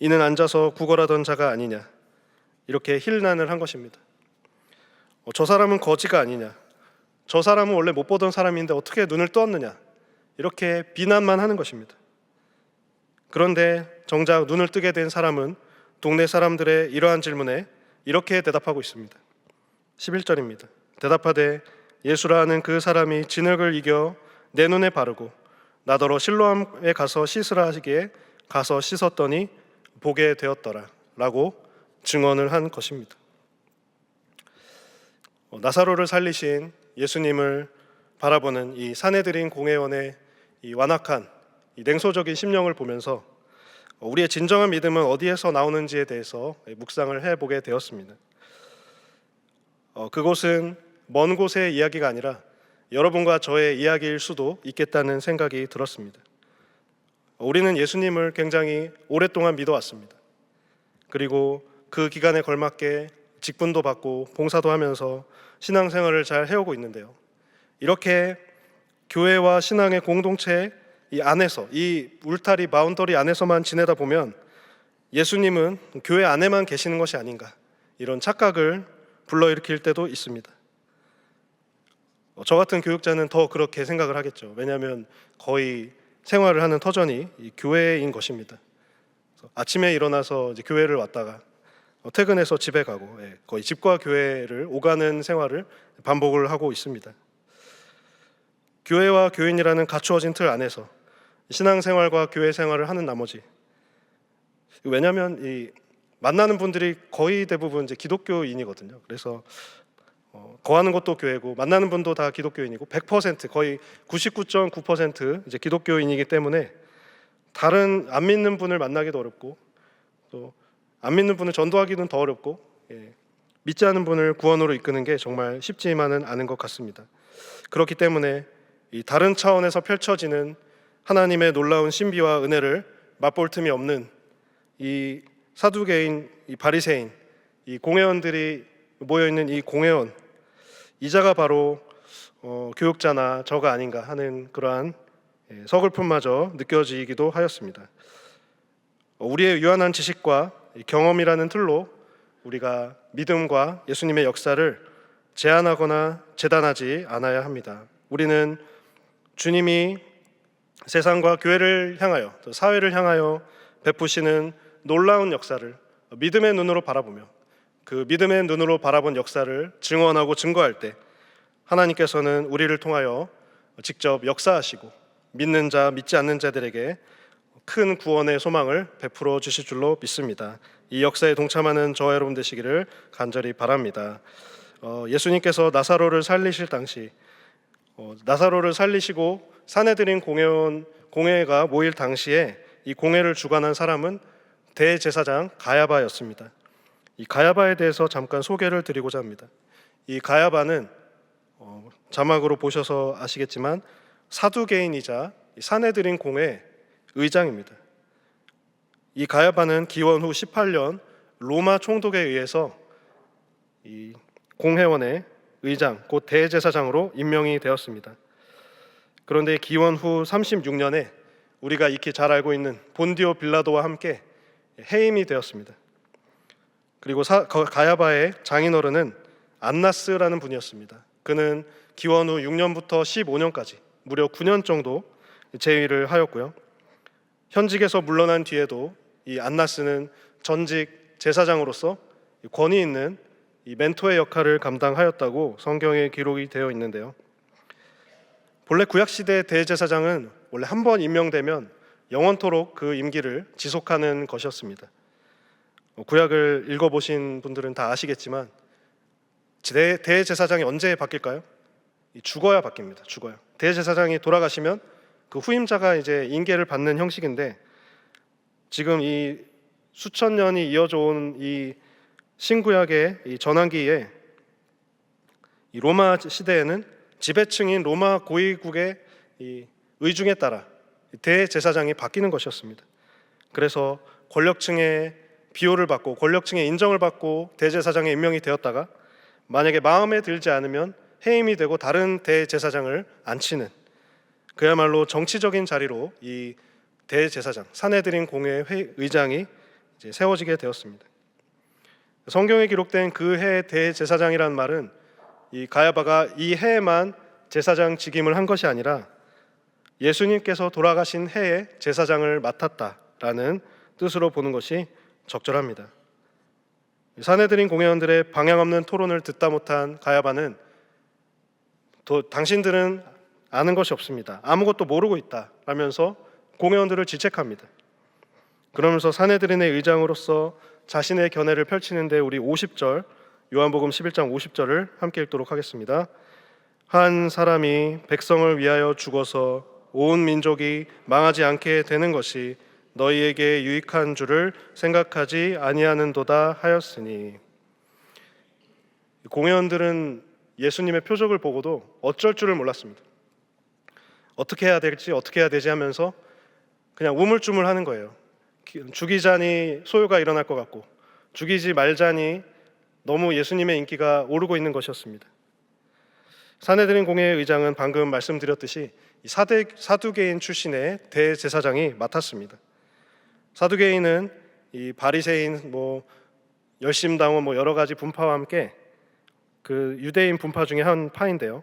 이는 앉아서 구걸하던 자가 아니냐, 이렇게 힐난을 한 것입니다. 저 사람은 거지가 아니냐, 저 사람은 원래 못 보던 사람인데 어떻게 눈을 떴느냐, 이렇게 비난만 하는 것입니다. 그런데 정작 눈을 뜨게 된 사람은 동네 사람들의 이러한 질문에 이렇게 대답하고 있습니다. 11절입니다. 대답하되 예수라는 그 사람이 진흙을 이겨 내 눈에 바르고 나더러 실로암에 가서 씻으라 하시기에 가서 씻었더니 보게 되었더라 라고 증언을 한 것입니다. 나사로를 살리신 예수님을 바라보는 이 사내들인 공회원의 이 완악한 이 냉소적인 심령을 보면서 우리의 진정한 믿음은 어디에서 나오는지에 대해서 묵상을 해보게 되었습니다. 그곳은 먼 곳의 이야기가 아니라 여러분과 저의 이야기일 수도 있겠다는 생각이 들었습니다. 우리는 예수님을 굉장히 오랫동안 믿어왔습니다. 그리고 그 기간에 걸맞게 직분도 받고 봉사도 하면서 신앙생활을 잘 해오고 있는데요. 이렇게 교회와 신앙의 공동체 이 안에서, 이 울타리 바운더리 안에서만 지내다 보면 예수님은 교회 안에만 계시는 것이 아닌가, 이런 착각을 불러일으킬 때도 있습니다. 저 같은 교육자는 더 그렇게 생각을 하겠죠. 왜냐하면 거의 생활을 하는 터전이 이 교회인 것입니다. 아침에 일어나서 이제 교회를 왔다가 퇴근해서 집에 가고, 거의 집과 교회를 오가는 생활을 반복을 하고 있습니다. 교회와 교인이라는 갖추어진 틀 안에서 신앙생활과 교회 생활을 하는 나머지, 왜냐하면 이 만나는 분들이 거의 대부분 이제 기독교인이거든요. 그래서 거하는 것도 교회고 만나는 분도 다 기독교인이고 100% 거의 99.9% 이제 기독교인이기 때문에 다른 안 믿는 분을 만나기도 어렵고 또 안 믿는 분을 전도하기는 더 어렵고, 믿지 않는 분을 구원으로 이끄는 게 정말 쉽지만은 않은 것 같습니다. 그렇기 때문에 이 다른 차원에서 펼쳐지는 하나님의 놀라운 신비와 은혜를 맛볼 틈이 없는 이 사두개인, 이 바리새인, 이 공회원들이 모여 있는 이 공회원, 이자가 바로 교육자나 저가 아닌가 하는 그러한 서글픔마저 느껴지기도 하였습니다. 우리의 유한한 지식과 경험이라는 틀로 우리가 믿음과 예수님의 역사를 제한하거나 재단하지 않아야 합니다. 우리는 주님이 세상과 교회를 향하여, 또 사회를 향하여 베푸시는 놀라운 역사를 믿음의 눈으로 바라보며 그 믿음의 눈으로 바라본 역사를 증언하고 증거할 때 하나님께서는 우리를 통하여 직접 역사하시고 믿는 자, 믿지 않는 자들에게 큰 구원의 소망을 베풀어 주실 줄로 믿습니다. 이 역사에 동참하는 저와 여러분 되시기를 간절히 바랍니다. 예수님께서 나사로를 살리실 당시 나사로를 살리시고 사내들인 공회가 모일 당시에 이 공회를 주관한 사람은 대제사장 가야바였습니다. 이 가야바에 대해서 잠깐 소개를 드리고자 합니다. 이 가야바는 자막으로 보셔서 아시겠지만 사두개인이자 사내들인 공회 의장입니다. 이 가야바는 기원 후 18년 로마 총독에 의해서 이 공회원의 의장, 곧 대제사장으로 임명이 되었습니다. 그런데 기원 후 36년에 우리가 익히 잘 알고 있는 본디오 빌라도와 함께 해임이 되었습니다. 그리고 가야바의 장인어른은 안나스라는 분이었습니다. 그는 기원 후 6년부터 15년까지 무려 9년 정도 재위를 하였고요. 현직에서 물러난 뒤에도 이 안나스는 전직 제사장으로서 권위 있는 이 멘토의 역할을 감당하였다고 성경에 기록이 되어 있는데요. 본래 구약시대 대제사장은 원래 한 번 임명되면 영원토록 그 임기를 지속하는 것이었습니다. 구약을 읽어보신 분들은 다 아시겠지만 대제사장이 언제 바뀔까요? 죽어야 바뀝니다. 죽어야. 대제사장이 돌아가시면 그 후임자가 이제 인계를 받는 형식인데 지금 이 수천 년이 이어져 온 이 신구약의 이 전환기에 이 로마 시대에는 지배층인 로마 고위국의 이 의중에 따라 대제사장이 바뀌는 것이었습니다. 그래서 권력층의 비호를 받고 권력층의 인정을 받고 대제사장에 임명이 되었다가 만약에 마음에 들지 않으면 해임이 되고 다른 대제사장을 앉히는 그야말로 정치적인 자리로 이 대제사장, 사내들인 공회 의장이 이제 세워지게 되었습니다. 성경에 기록된 그 해의 대제사장이라는 말은 이 가야바가 이 해에만 제사장 직임을 한 것이 아니라 예수님께서 돌아가신 해에 제사장을 맡았다라는 뜻으로 보는 것이 적절합니다. 사내들인 공회원들의 방향 없는 토론을 듣다 못한 가야바는 당신들은 아는 것이 없습니다. 아무것도 모르고 있다 라면서 공회원들을 지책합니다. 그러면서 사내들인의 의장으로서 자신의 견해를 펼치는데 우리 50절 요한복음 11장 50절을 함께 읽도록 하겠습니다. 한 사람이 백성을 위하여 죽어서 온 민족이 망하지 않게 되는 것이 너희에게 유익한 줄을 생각하지 아니하는도다 하였으니. 공회원들은 예수님의 표적을 보고도 어쩔 줄을 몰랐습니다. 어떻게 해야 될지 어떻게 해야 되지 하면서 그냥 우물쭈물하는 거예요. 죽이자니 소요가 일어날 것 같고 죽이지 말자니 너무 예수님의 인기가 오르고 있는 것이었습니다. 사내들인 공회의 의장은 방금 말씀드렸듯이 사두개인 출신의 대제사장이 맡았습니다. 사두개인은 이 바리새인, 열심당원 여러 가지 분파와 함께 그 유대인 분파 중에 한 파인데요.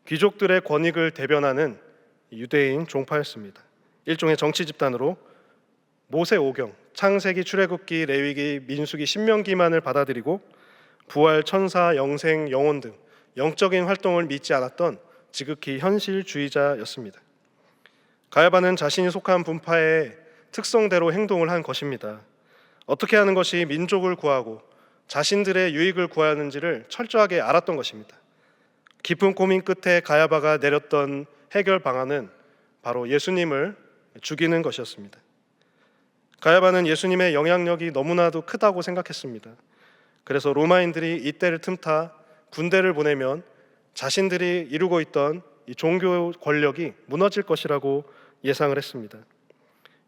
귀족들의 권익을 대변하는 유대인 종파였습니다. 일종의 정치 집단으로 모세 오경, 창세기, 출애굽기, 레위기, 민수기, 신명기만을 받아들이고 부활, 천사, 영생, 영혼 등 영적인 활동을 믿지 않았던 지극히 현실주의자였습니다. 가야바는 자신이 속한 분파의 특성대로 행동을 한 것입니다. 어떻게 하는 것이 민족을 구하고 자신들의 유익을 구하는지를 철저하게 알았던 것입니다. 깊은 고민 끝에 가야바가 내렸던 해결 방안은 바로 예수님을 죽이는 것이었습니다. 가야바는 예수님의 영향력이 너무나도 크다고 생각했습니다. 그래서 로마인들이 이때를 틈타 군대를 보내면 자신들이 이루고 있던 이 종교 권력이 무너질 것이라고 예상을 했습니다.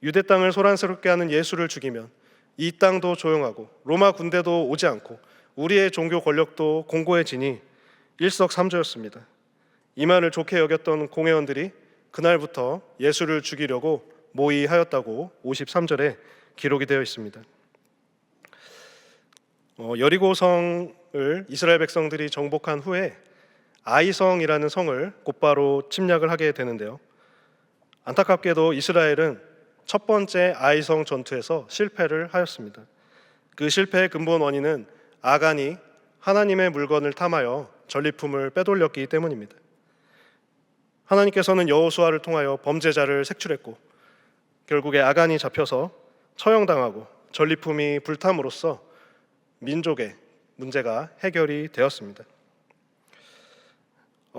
유대 땅을 소란스럽게 하는 예수를 죽이면 이 땅도 조용하고 로마 군대도 오지 않고 우리의 종교 권력도 공고해지니 일석삼조였습니다. 이 말을 좋게 여겼던 공회원들이 그날부터 예수를 죽이려고 모의하였다고 53절에 기록이 되어 있습니다. 여리고성을 이스라엘 백성들이 정복한 후에 아이성이라는 성을 곧바로 침략을 하게 되는데요. 안타깝게도 이스라엘은 첫 번째 아이성 전투에서 실패를 하였습니다. 그 실패의 근본 원인은 아간이 하나님의 물건을 탐하여 전리품을 빼돌렸기 때문입니다. 하나님께서는 여호수아를 통하여 범죄자를 색출했고 결국에 아간이 잡혀서 처형당하고 전리품이 불탐으로써 민족의 문제가 해결이 되었습니다.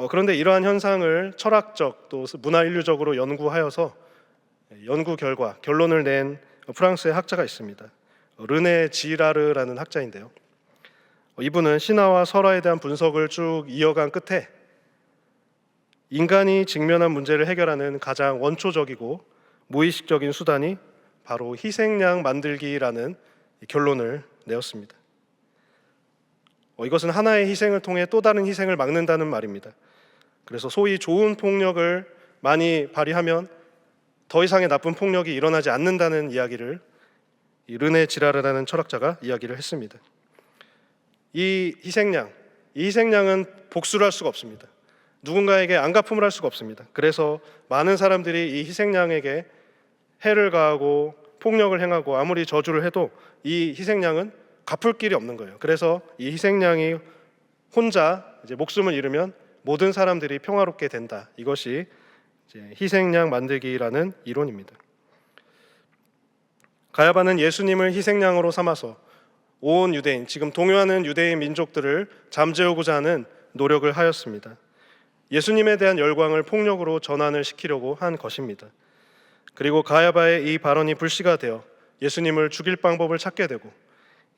그런데 이러한 현상을 철학적 또 문화인류적으로 연구하여서 연구 결론을 낸 프랑스의 학자가 있습니다. 르네 지라르라는 학자인데요. 이분은 신화와 설화에 대한 분석을 쭉 이어간 끝에 인간이 직면한 문제를 해결하는 가장 원초적이고 무의식적인 수단이 바로 희생양 만들기라는 결론을 내었습니다. 이것은 하나의 희생을 통해 또 다른 희생을 막는다는 말입니다. 그래서 소위 좋은 폭력을 많이 발휘하면 더 이상의 나쁜 폭력이 일어나지 않는다는 이야기를 이 르네 지라르라는 철학자가 이야기를 했습니다. 이 희생양은 복수를 할 수가 없습니다. 누군가에게 안갚음을 할 수가 없습니다. 그래서 많은 사람들이 이 희생양에게 해를 가하고 폭력을 행하고 아무리 저주를 해도 이 희생양은 갚을 길이 없는 거예요. 그래서 이 희생양이 혼자 이제 목숨을 잃으면 모든 사람들이 평화롭게 된다. 이것이 이제 희생양 만들기라는 이론입니다. 가야바는 예수님을 희생양으로 삼아서 온 유대인, 지금 동요하는 유대인 민족들을 잠재우고자 하는 노력을 하였습니다. 예수님에 대한 열광을 폭력으로 전환을 시키려고 한 것입니다. 그리고 가야바의 이 발언이 불씨가 되어 예수님을 죽일 방법을 찾게 되고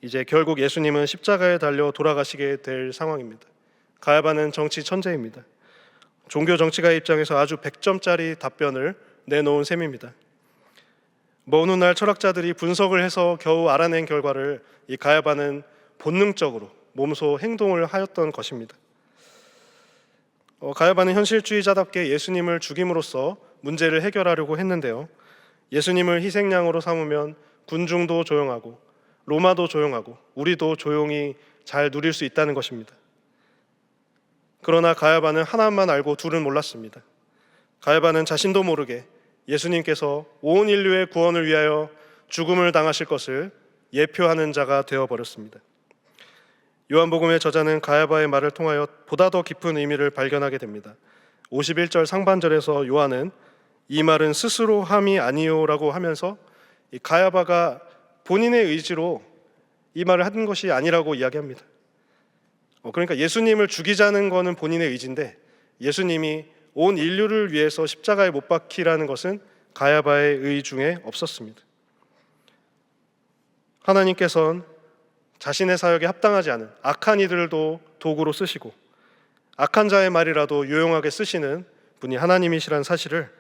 이제 결국 예수님은 십자가에 달려 돌아가시게 될 상황입니다. 가야바는 정치 천재입니다. 종교 정치가의 입장에서 아주 100점짜리 답변을 내놓은 셈입니다. 어느 날 철학자들이 분석을 해서 겨우 알아낸 결과를 이 가야바는 본능적으로 몸소 행동을 하였던 것입니다. 가야바는 현실주의자답게 예수님을 죽임으로써 문제를 해결하려고 했는데요. 예수님을 희생양으로 삼으면 군중도 조용하고 로마도 조용하고 우리도 조용히 잘 누릴 수 있다는 것입니다. 그러나 가야바는 하나만 알고 둘은 몰랐습니다. 가야바는 자신도 모르게 예수님께서 온 인류의 구원을 위하여 죽음을 당하실 것을 예표하는 자가 되어버렸습니다. 요한복음의 저자는 가야바의 말을 통하여 보다 더 깊은 의미를 발견하게 됩니다. 51절 상반절에서 요한은 이 말은 스스로 함이 아니요라고 하면서 이 가야바가 본인의 의지로 이 말을 한 것이 아니라고 이야기합니다. 그러니까 예수님을 죽이자는 것은 본인의 의지인데 예수님이 온 인류를 위해서 십자가에 못 박히라는 것은 가야바의 의 중에 없었습니다. 하나님께서는 자신의 사역에 합당하지 않은 악한 이들도 도구로 쓰시고 악한 자의 말이라도 유용하게 쓰시는 분이 하나님이시라는 사실을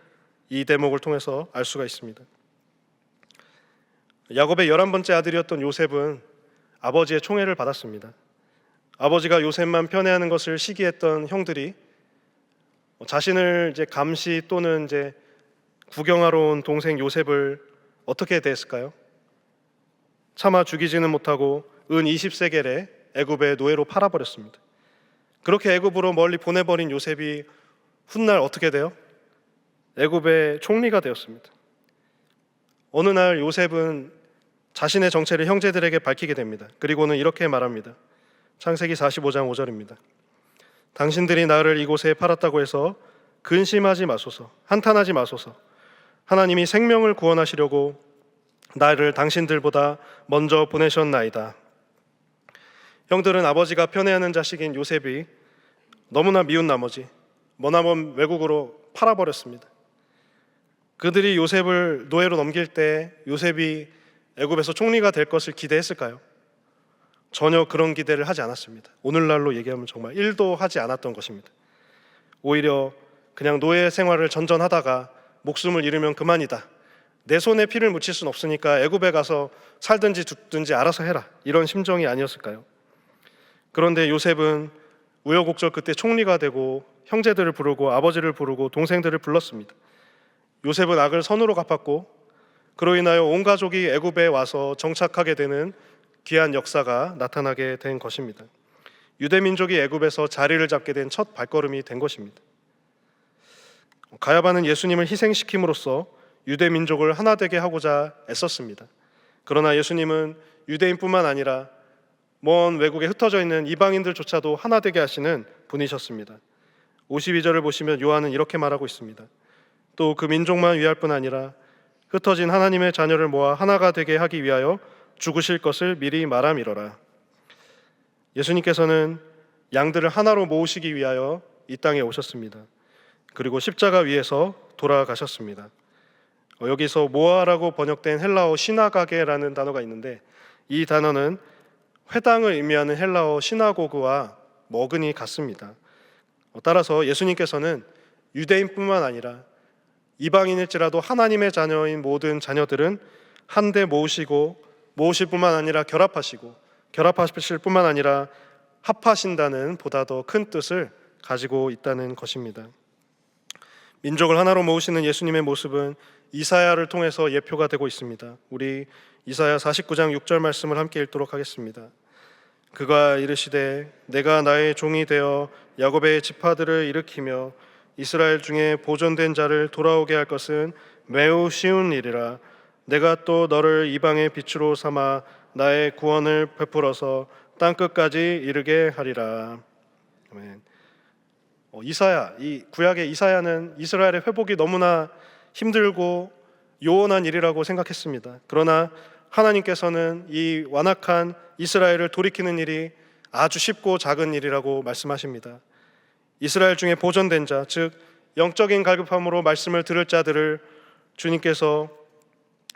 이 대목을 통해서 알 수가 있습니다. 야곱의 11번째 아들이었던 요셉은 아버지의 총애를 받았습니다. 아버지가 요셉만 편애하는 것을 시기했던 형들이 자신을 이제 감시 또는 이제 구경하러 온 동생 요셉을 어떻게 대했을까요? 차마 죽이지는 못하고 은 20세겔에 애굽의 노예로 팔아버렸습니다. 그렇게 애굽으로 멀리 보내버린 요셉이 훗날 어떻게 돼요? 애굽의 총리가 되었습니다. 어느 날 요셉은 자신의 정체를 형제들에게 밝히게 됩니다. 그리고는 이렇게 말합니다. 창세기 45장 5절입니다. 당신들이 나를 이곳에 팔았다고 해서 근심하지 마소서, 한탄하지 마소서. 하나님이 생명을 구원하시려고 나를 당신들보다 먼저 보내셨나이다. 형들은 아버지가 편애하는 자식인 요셉이 너무나 미운 나머지 머나먼 외국으로 팔아버렸습니다. 그들이 요셉을 노예로 넘길 때 요셉이 애굽에서 총리가 될 것을 기대했을까요? 전혀 그런 기대를 하지 않았습니다. 오늘날로 얘기하면 정말 1도 하지 않았던 것입니다. 오히려 그냥 노예 생활을 전전하다가 목숨을 잃으면 그만이다. 내 손에 피를 묻힐 수는 없으니까 애굽에 가서 살든지 죽든지 알아서 해라. 이런 심정이 아니었을까요? 그런데 요셉은 우여곡절 그때 총리가 되고 형제들을 부르고 아버지를 부르고 동생들을 불렀습니다. 요셉은 악을 선으로 갚았고 그로 인하여 온 가족이 애굽에 와서 정착하게 되는 귀한 역사가 나타나게 된 것입니다. 유대 민족이 애굽에서 자리를 잡게 된 첫 발걸음이 된 것입니다. 가야바는 예수님을 희생시킴으로써 유대 민족을 하나 되게 하고자 애썼습니다. 그러나 예수님은 유대인뿐만 아니라 먼 외국에 흩어져 있는 이방인들조차도 하나 되게 하시는 분이셨습니다. 52절을 보시면 요한은 이렇게 말하고 있습니다. 또 그 민족만 위할 뿐 아니라 흩어진 하나님의 자녀를 모아 하나가 되게 하기 위하여 죽으실 것을 미리 말함이로라. 예수님께서는 양들을 하나로 모으시기 위하여 이 땅에 오셨습니다. 그리고 십자가 위에서 돌아가셨습니다. 여기서 모아라고 번역된 헬라어 시나가게라는 단어가 있는데 이 단어는 회당을 의미하는 헬라어 시나고그와 머근이 같습니다. 따라서 예수님께서는 유대인뿐만 아니라 이방인일지라도 하나님의 자녀인 모든 자녀들은 한데 모으시고 모으실 뿐만 아니라 결합하시고 결합하실 뿐만 아니라 합하신다는 보다 더 큰 뜻을 가지고 있다는 것입니다. 민족을 하나로 모으시는 예수님의 모습은 이사야를 통해서 예표가 되고 있습니다. 우리 이사야 49장 6절 말씀을 함께 읽도록 하겠습니다. 그가 이르시되 내가 나의 종이 되어 야곱의 지파들을 일으키며 이스라엘 중에 보존된 자를 돌아오게 할 것은 매우 쉬운 일이라. 내가 또 너를 이방의 빛으로 삼아 나의 구원을 베풀어서 땅끝까지 이르게 하리라. 아멘. 이사야, 이 구약의 이사야는 이스라엘의 회복이 너무나 힘들고 요원한 일이라고 생각했습니다. 그러나 하나님께서는 이 완악한 이스라엘을 돌이키는 일이 아주 쉽고 작은 일이라고 말씀하십니다. 이스라엘 중에 보존된 자, 즉 영적인 갈급함으로 말씀을 들을 자들을 주님께서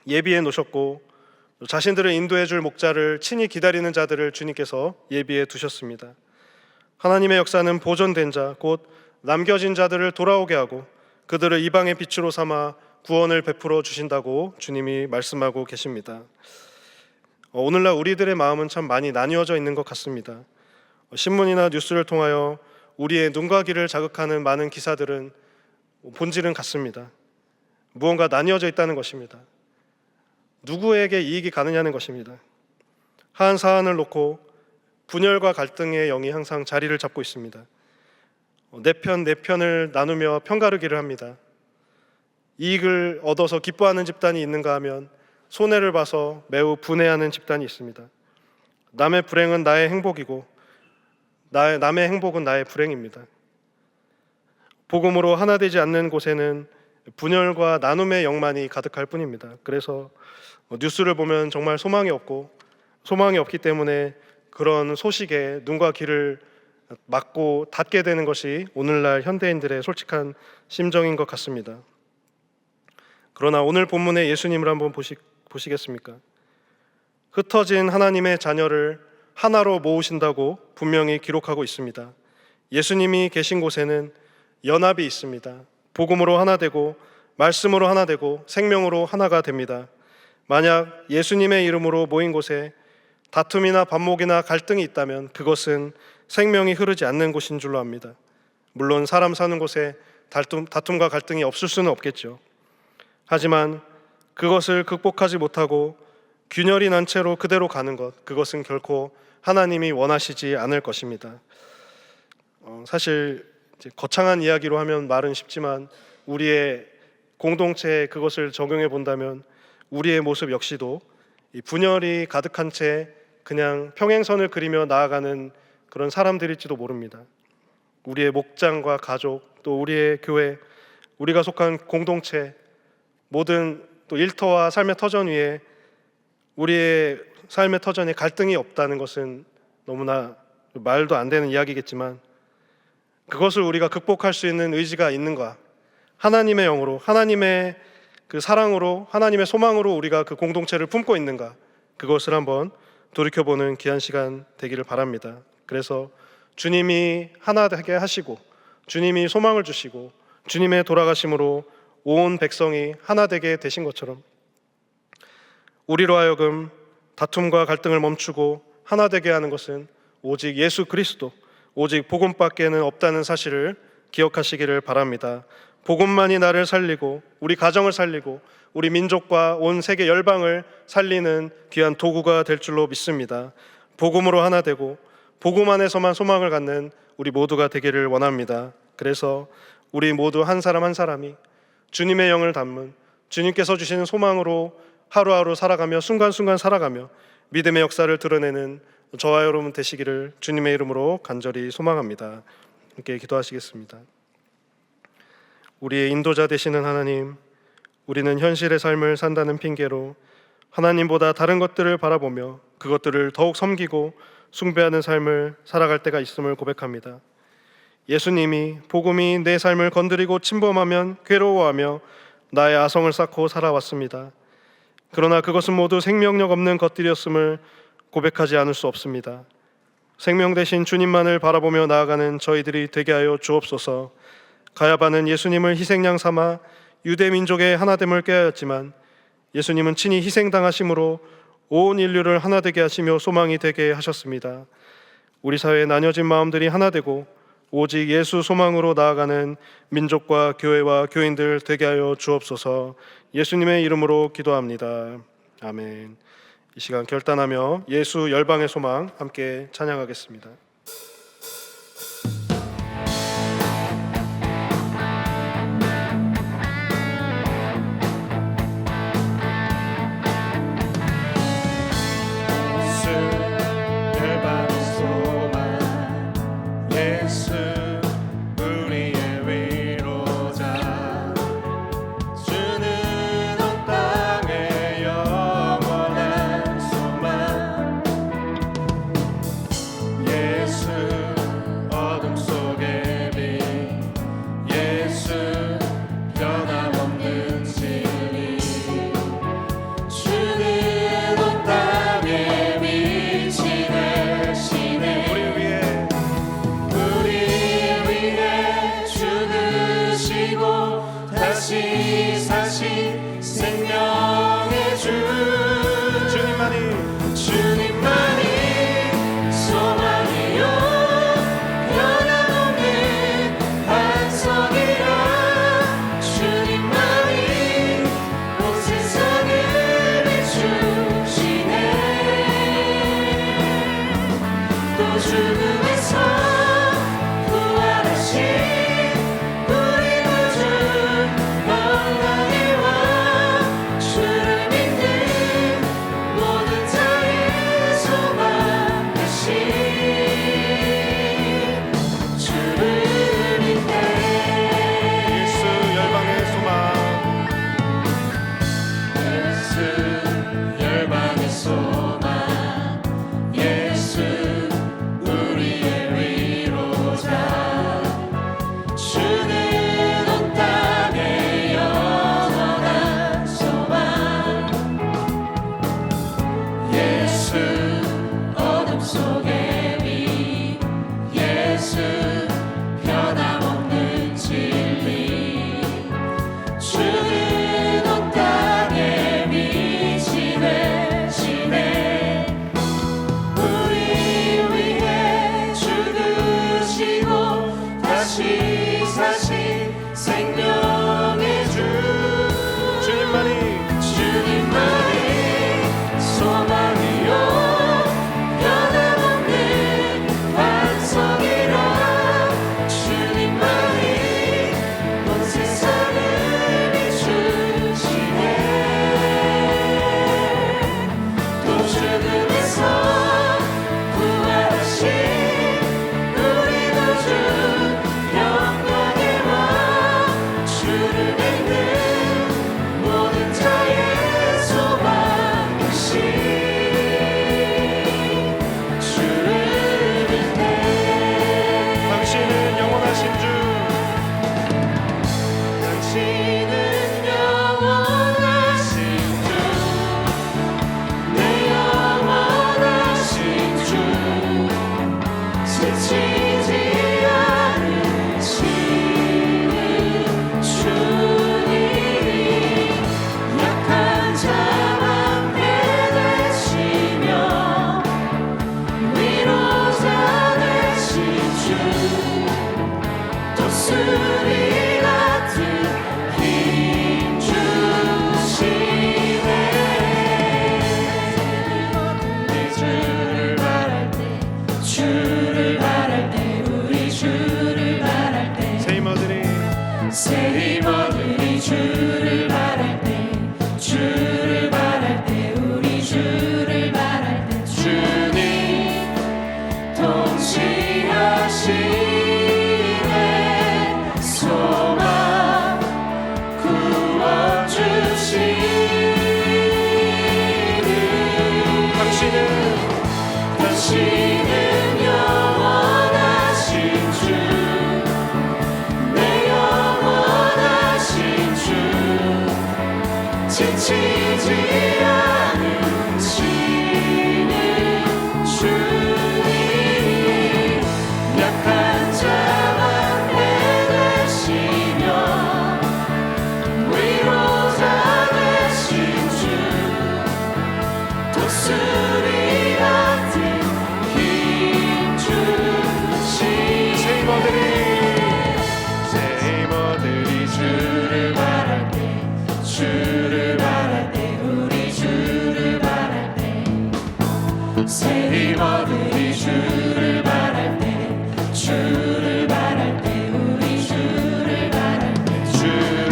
예비해 놓으셨고 자신들을 인도해 줄 목자를 친히 기다리는 자들을 주님께서 예비해 두셨습니다. 하나님의 역사는 보존된 자, 곧 남겨진 자들을 돌아오게 하고 그들을 이방의 빛으로 삼아 구원을 베풀어 주신다고 주님이 말씀하고 계십니다. 오늘날 우리들의 마음은 참 많이 나뉘어져 있는 것 같습니다. 신문이나 뉴스를 통하여 우리의 눈과 귀를 자극하는 많은 기사들은 본질은 같습니다. 무언가 나뉘어져 있다는 것입니다. 누구에게 이익이 가느냐는 것입니다. 한 사안을 놓고 분열과 갈등의 영이 항상 자리를 잡고 있습니다. 내 편을 나누며 편가르기를 합니다. 이익을 얻어서 기뻐하는 집단이 있는가 하면 손해를 봐서 매우 분해하는 집단이 있습니다. 남의 불행은 나의 행복이고 남의 행복은 나의 불행입니다. 복음으로 하나 되지 않는 곳에는 분열과 나눔의 영만이 가득할 뿐입니다. 그래서 뉴스를 보면 정말 소망이 없기 때문에 그런 소식에 눈과 귀를 막고 닫게 되는 것이 오늘날 현대인들의 솔직한 심정인 것 같습니다. 그러나 오늘 본문의 예수님을 한번 보시겠습니까? 흩어진 하나님의 자녀를 하나로 모으신다고 분명히 기록하고 있습니다. 예수님이 계신 곳에는 연합이 있습니다. 복음으로 하나 되고 말씀으로 하나 되고 생명으로 하나가 됩니다. 만약 예수님의 이름으로 모인 곳에 다툼이나 반목이나 갈등이 있다면 그것은 생명이 흐르지 않는 곳인 줄로 압니다. 물론 사람 사는 곳에 다툼과 갈등이 없을 수는 없겠죠. 하지만 그것을 극복하지 못하고 균열이 난 채로 그대로 가는 것, 그것은 결코 하나님이 원하시지 않을 것입니다. 사실 거창한 이야기로 하면 말은 쉽지만 우리의 공동체에 그것을 적용해 본다면 우리의 모습 역시도 이 분열이 가득한 채 그냥 평행선을 그리며 나아가는 그런 사람들일지도 모릅니다. 우리의 목장과 가족, 또 우리의 교회, 우리가 속한 공동체, 모든 또 일터와 삶의 터전 위에 우리의 삶의 터전에 갈등이 없다는 것은 너무나 말도 안 되는 이야기겠지만 그것을 우리가 극복할 수 있는 의지가 있는가? 하나님의 영으로, 하나님의 그 사랑으로, 하나님의 소망으로 우리가 그 공동체를 품고 있는가? 그것을 한번 돌이켜보는 귀한 시간 되기를 바랍니다. 그래서 주님이 하나 되게 하시고 주님이 소망을 주시고 주님의 돌아가심으로 온 백성이 하나 되게 되신 것처럼 우리로 하여금 다툼과 갈등을 멈추고 하나 되게 하는 것은 오직 예수 그리스도, 오직 복음밖에는 없다는 사실을 기억하시기를 바랍니다. 복음만이 나를 살리고 우리 가정을 살리고 우리 민족과 온 세계 열방을 살리는 귀한 도구가 될 줄로 믿습니다. 복음으로 하나 되고 복음 안에서만 소망을 갖는 우리 모두가 되기를 원합니다. 그래서 우리 모두 한 사람 한 사람이 주님의 영을 담은 주님께서 주시는 소망으로 하루하루 살아가며 순간순간 살아가며 믿음의 역사를 드러내는 저와 여러분 되시기를 주님의 이름으로 간절히 소망합니다. 함께 기도하시겠습니다. 우리의 인도자 되시는 하나님, 우리는 현실의 삶을 산다는 핑계로 하나님보다 다른 것들을 바라보며 그것들을 더욱 섬기고 숭배하는 삶을 살아갈 때가 있음을 고백합니다. 예수님이 복음이 내 삶을 건드리고 침범하면 괴로워하며 나의 아성을 쌓고 살아왔습니다. 그러나 그것은 모두 생명력 없는 것들이었음을 고백하지 않을 수 없습니다. 생명 대신 주님만을 바라보며 나아가는 저희들이 되게 하여 주옵소서. 가야바는 예수님을 희생양 삼아 유대 민족의 하나됨을 꾀하였지만 예수님은 친히 희생당하심으로 온 인류를 하나 되게 하시며 소망이 되게 하셨습니다. 우리 사회의 나뉘어진 마음들이 하나 되고 오직 예수 소망으로 나아가는 민족과 교회와 교인들 되게 하여 주옵소서. 예수님의 이름으로 기도합니다. 아멘. 이 시간 결단하며 예수 열방의 소망 함께 찬양하겠습니다. 구원하신 우리 구주 영광의 왕 지치지 않으시는 주님 약한 자만 되시며 위로자 되신 주 독수리 같은 힘 주신 세이머들이 주를 바랄 때 우리 주를 바랄 때 세이머들이 주를 바랄 때 우리 주를 바랄 때 주님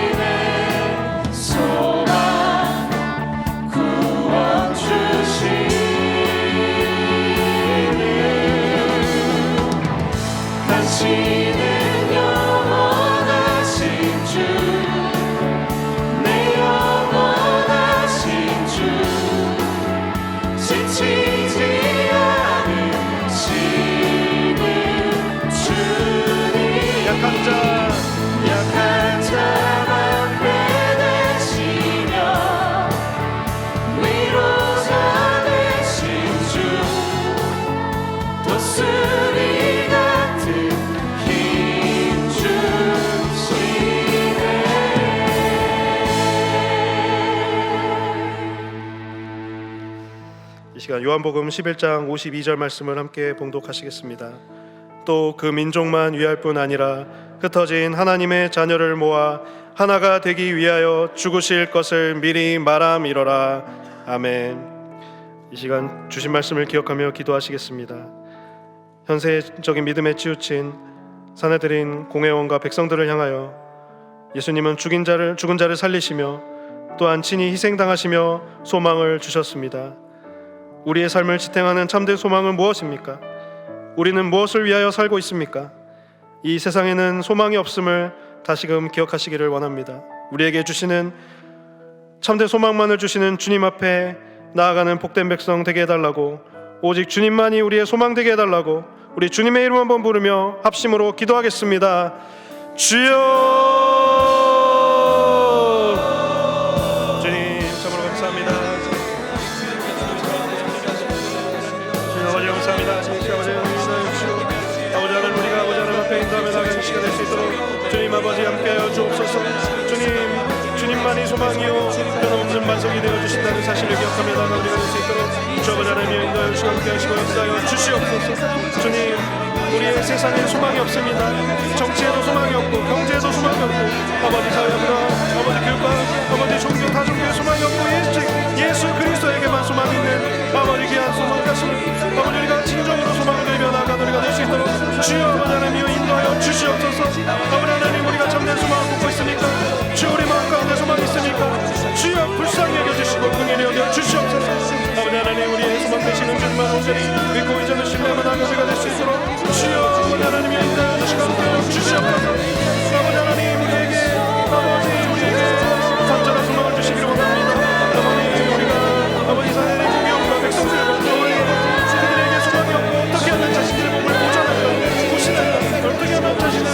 통치하시네 소망 구원 주시는 당신은 영원하신 주 내 영원하신 주 지치지 않으시는 주님 약한 자만 되시며 위로자 되신 주 독수리 같은 힘 주시네 이 시간 요한복음 11장 52절 말씀을 함께 봉독하시겠습니다. 또 그 민족만 위할 뿐 아니라 흩어진 하나님의 자녀를 모아 하나가 되기 위하여 죽으실 것을 미리 말함이로라. 아멘. 이 시간 주신 말씀을 기억하며 기도하시겠습니다. 현세적인 믿음에 치우친 사내들인 공회원과 백성들을 향하여 예수님은 죽은 자를 살리시며 또한 친히 희생당하시며 소망을 주셨습니다. 우리의 삶을 지탱하는 참된 소망은 무엇입니까? 우리는 무엇을 위하여 살고 있습니까? 이 세상에는 소망이 없음을 다시금 기억하시기를 원합니다. 우리에게 주시는 참된 소망만을 주시는 주님 앞에 나아가는 복된 백성 되게 해달라고, 오직 주님만이 우리의 소망 되게 해달라고 우리 주님의 이름 한번 부르며 합심으로 기도하겠습니다. 주여! 주님 참으로 감사합니다. 주님 아버지 감사합니다. 주님 아버지 아버지 하나님, 우리가 아버지 하나님 앞에 인도하며 나가는 시간 될 수 있도록 주님 아버지 함께하여 주옵소서. 주님만이 소망이요 변함없는 반석이 되어 주신다는 사실을 기억하며 나가 우리가 될 수 있도록 주 아버지 하나님의 인도하여 주시고 함께하시고 역사하여 주시옵소서. 주님, 우리의 세상에 소망이 없습니다. 정치에도 소망이 없고 경제에도 소망이 없고 아버지 사회와 아버지 교육과 아버지 종교 다종교에 소망이 없고 예수 그리스도에게만 소망이 있는 아버지 귀한 소망 같습니다. 아버지 우리가 진정으로 소망을 들며 나아가는 우리가 될 수 있도록 주여 아버지 하나님이여 인도하여 주시옵소서. 아버지 하나님, 우리가 참된 소망을 꽂고 있습니까? 주 우리 마음 가운데 소망이 있습니까? 주여 불쌍히 여겨주시고 긍휼히 여겨 주시옵소서. 아버지 하나님, 우리의 소망 되시는 주님만 온전히 믿고 의존을 신뢰하며 나아가 우리가 될 수 있도록 주여 아버지 하나님이 인도하여 주시고 함께하여 주시옵소서. 아버지 하나님, 우리에게 우리에게 간절한 소망을 주시기를 원합니다. 우리가 아버지 사회의 공경과 백성들과 그들에게 소망이 없고 어떻게 하면 자신들의 몸을 보존하며 어떻게 하면 자신의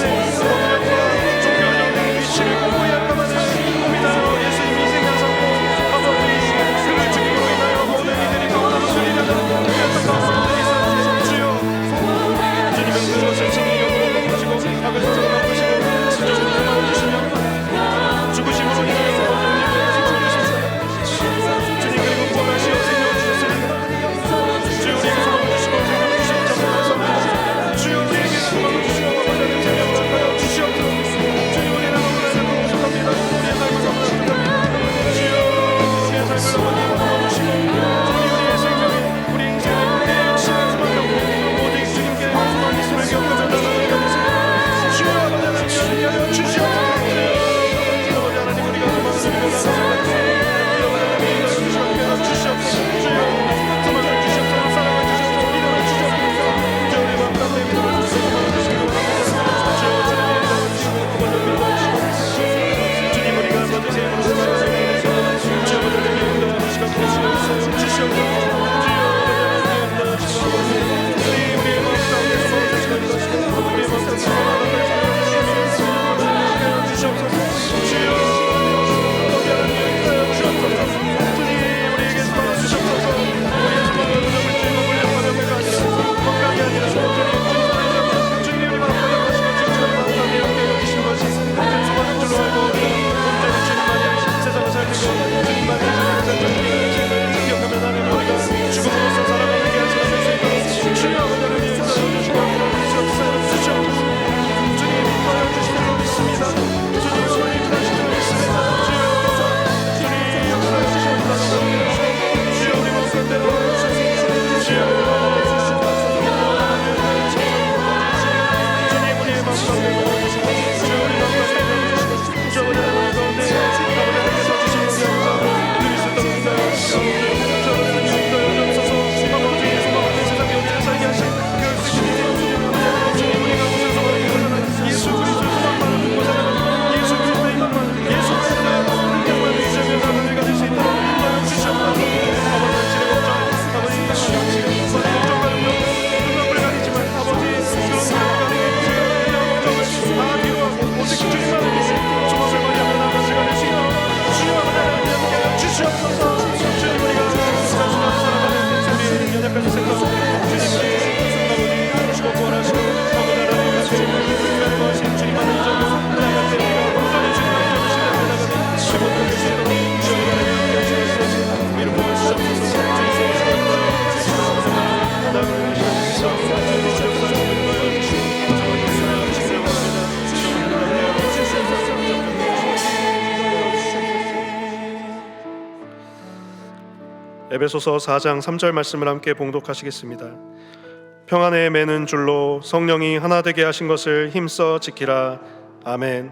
에베소서 4장 3절 말씀을 함께 봉독하시겠습니다. 평안에 매는 줄로 성령이 하나 되게 하신 것을 힘써 지키라. 아멘.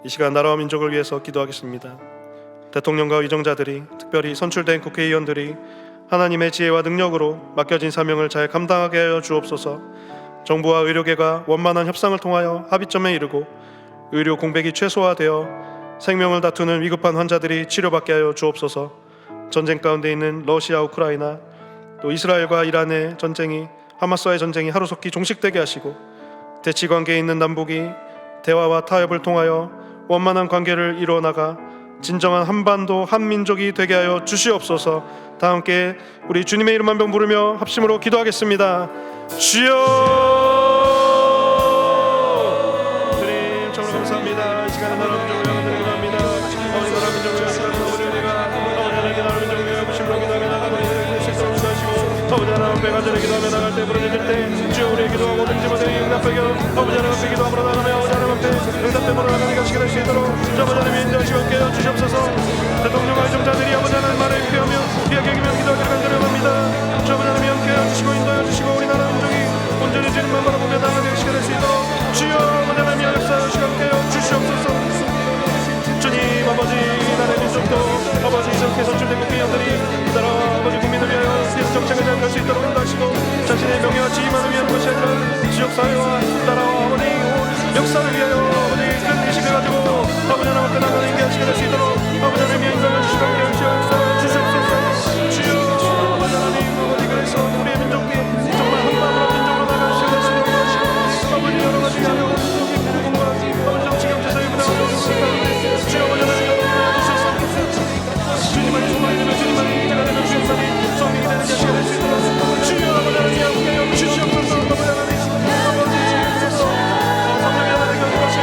이 시간 나라와 민족을 위해서 기도하겠습니다. 대통령과 의정자들이, 특별히 선출된 국회의원들이 하나님의 지혜와 능력으로 맡겨진 사명을 잘 감당하게 하여 주옵소서. 정부와 의료계가 원만한 협상을 통하여 합의점에 이르고 의료 공백이 최소화되어 생명을 다투는 위급한 환자들이 치료받게 하여 주옵소서. 전쟁 가운데 있는 러시아, 우크라이나, 또 이스라엘과 이란의 전쟁이, 하마스와의 전쟁이 하루속히 종식되게 하시고 대치관계에 있는 남북이 대화와 타협을 통하여 원만한 관계를 이루어나가 진정한 한반도 한민족이 되게 하여 주시옵소서. 다 함께 우리 주님의 이름 한 번 부르며 합심으로 기도하겠습니다. 주여! 주님 정말 감사합니다. 이 시간에 나라 민족을 위하여 기도합니다. 아버지 나라 민족을 위하여 아버지 은혜가 아버지 하나님께 나라 민족을 위하여 부심으로 기도하며 나가는 우리의 실수를 하시고 아버지 하나님 앞에 간절히 기도하며 나갈 때 부르짖을 때 주여 우리의 기도하고 등지마다 응답하여 아버지 하나님 앞에 기도함으로 나가며 아버지 하나님 앞에 응답되므로 나가는 것이 될 수 있도록 아버지 하나님의 인도하시고 함께 하여 주시옵소서. 대통령과 의정자들이 아버지 하나님 말을 피하며 이야기하며 기도하기를 간절히 합니다. 아버지 하나님이 함께 하여 주시고 인도하여 주시고 우리 나라 민족이 온전히 주님만 바라보며 나아가는 것이 될 수 있도록 주여 아버지 하나님이 역사하시고 함께 하여 주시옵소서. 주님 아버지 나라의 민족도 아버지 이렇게 선출된 국회의원들이 이 나라 아버지 국민을 위하여 정책을 잘 갈 수 있도록 인도하시고 자신의 명예와 지위만을 위한 것이 아니라 지역사회와 나라와 아버지 역사를 위하여 아버지 큰 의식을 가지고 아버지 하나님 앞에 나가는 인계하시게 될 수 있도록 아버지 하나님의 인도를 주시고 함께 주시옵소서. 주여 아버지 하나님 아버지 그래서 우리의 민족이 정말 한마음으로 민족으로 나갈 수 있게 하시도록 도와주시고 아버지 여러 가지 하여 국민과 아버지 정치 경제사회 부담을 주시옵소서. 주여 아버지 하나님 주님만이 소망이며 주님만이 이제가 되는 주님만이 성령이 되는 자식이 될 수 있도록 주여 아버지 하나님 함께 주시옵소서. 아버지 하나님 아버지 주시옵소서. 성령이 하나님과 같이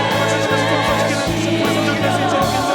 지키는 우리 민족이 될 수 있도록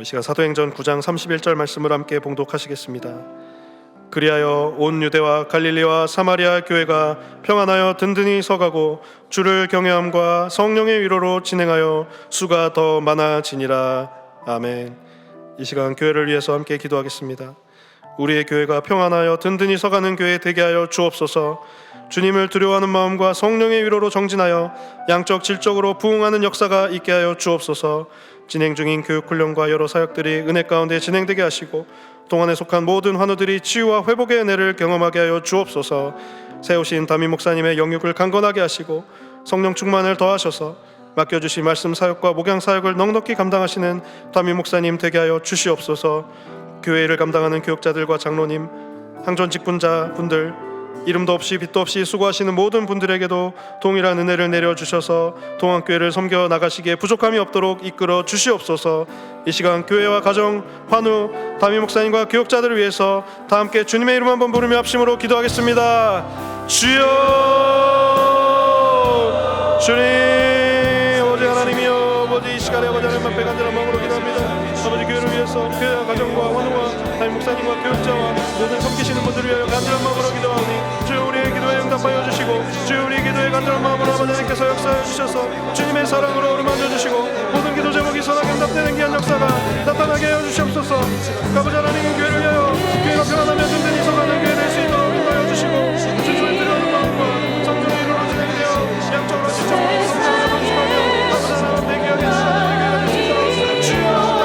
이 시간 사도행전 9장 31절 말씀을 함께 봉독하시겠습니다. 그리하여 온 유대와 갈릴리와 사마리아 교회가 평안하여 든든히 서가고 주를 경외함과 성령의 위로로 진행하여 수가 더 많아지니라. 아멘. 이 시간 교회를 위해서 함께 기도하겠습니다. 우리의 교회가 평안하여 든든히 서가는 교회 되게 하여 주옵소서. 주님을 두려워하는 마음과 성령의 위로로 정진하여 양적 질적으로 부흥하는 역사가 있게 하여 주옵소서. 진행 중인 교육 훈련과 여러 사역들이 은혜 가운데 진행되게 하시고 동안에 속한 모든 환우들이 치유와 회복의 은혜를 경험하게 하여 주옵소서. 세우신 담임 목사님의 영육을 강건하게 하시고 성령 충만을 더하셔서 맡겨주신 말씀 사역과 목양 사역을 넉넉히 감당하시는 담임 목사님 되게 하여 주시옵소서. 교회를 감당하는 교육자들과 장로님, 항전 직분자 분들, 이름도 없이 빛도 없이 수고하시는 모든 분들에게도 동일한 은혜를 내려주셔서 동안교회를 섬겨 나가시기에 부족함이 없도록 이끌어 주시옵소서. 이 시간 교회와 가정, 환우, 담임 목사님과 교육자들을 위해서 다 함께 주님의 이름 한번 부르며 합심으로 기도하겠습니다. 주여, 주님, 아버지 하나님이여, 아버지 이 시간에 아버지 하나님 앞에 간절한 마음으로 기도합니다. 아버지 교회를 위해서 교회와 가정과 환우와 담임 목사님과 교육자와 모든 섬기시는 분들을 위하여 간절한 마음으로 기도하오니 주여 우리의 기도에 응답하여 주시고 주여 우리의 기도에 간절한 마음으로 아버지 하나님께서 역사하여 주셔서 주님의 사랑으로 어루만져 주시고 모든 기도 제목이 선하게 응답되는 귀한 역사가 나타나게 하여 주시옵소서. 아버지 하나님 교회를 위하여 교회가 평안하며 든든히 서가는 교회 될 수 있도록 인도하여 주시고 주님을 드려는 마음과 성령의 이루로 진행되어 양적으로 지적으로 성령을 주시며 아버지 하나님 대기하게 주시옵소서. 주여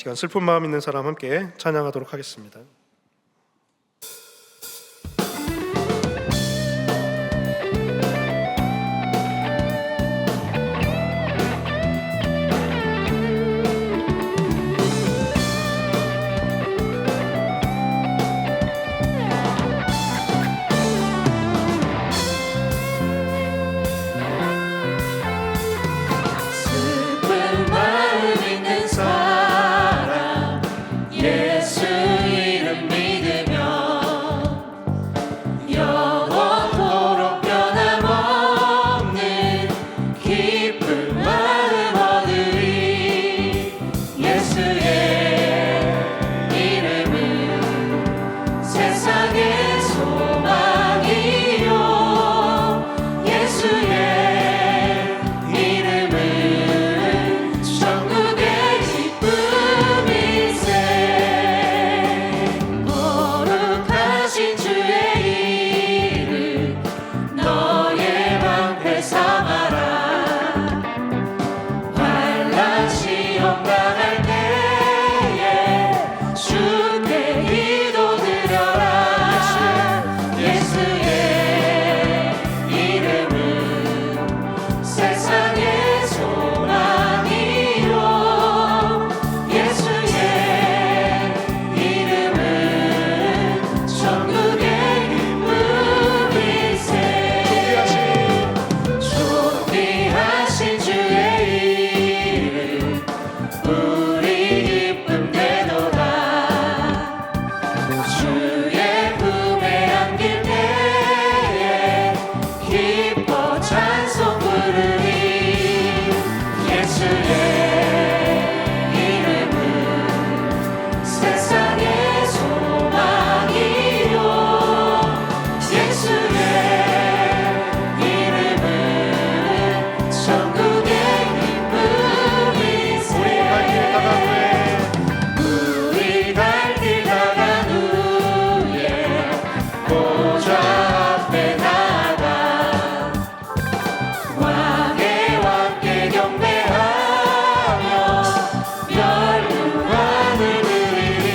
시간 슬픈 마음 있는 사람 함께 찬양하도록 하겠습니다. 슬픈 마음 있는 사람 예수 이름 믿으며 영원토록 변함없는 기쁜 마음 얻으리. 예수의 이름은 세상의 소망이요 예수의 천국의 기쁨일세. 거룩하신 주의 이름 너의 방패 삼아라. 환난 시험 당할 때에 주께 기도드려라. 예수의 이름은 세상의 소망이요 예수의 이름은 천국의 기쁨일세. 존귀하신 주의 이름 우리 기쁨 되도다. 주의 품에 안길 때에 기뻐 찬송 부르리. 예수의 이름은 세상의 소망이요 예수의 이름은 천국의 기쁨일세. 우리 갈 길 다간 후에 보좌 앞에 나아가 왕의 왕께 경배하며 멸루관을 드리리.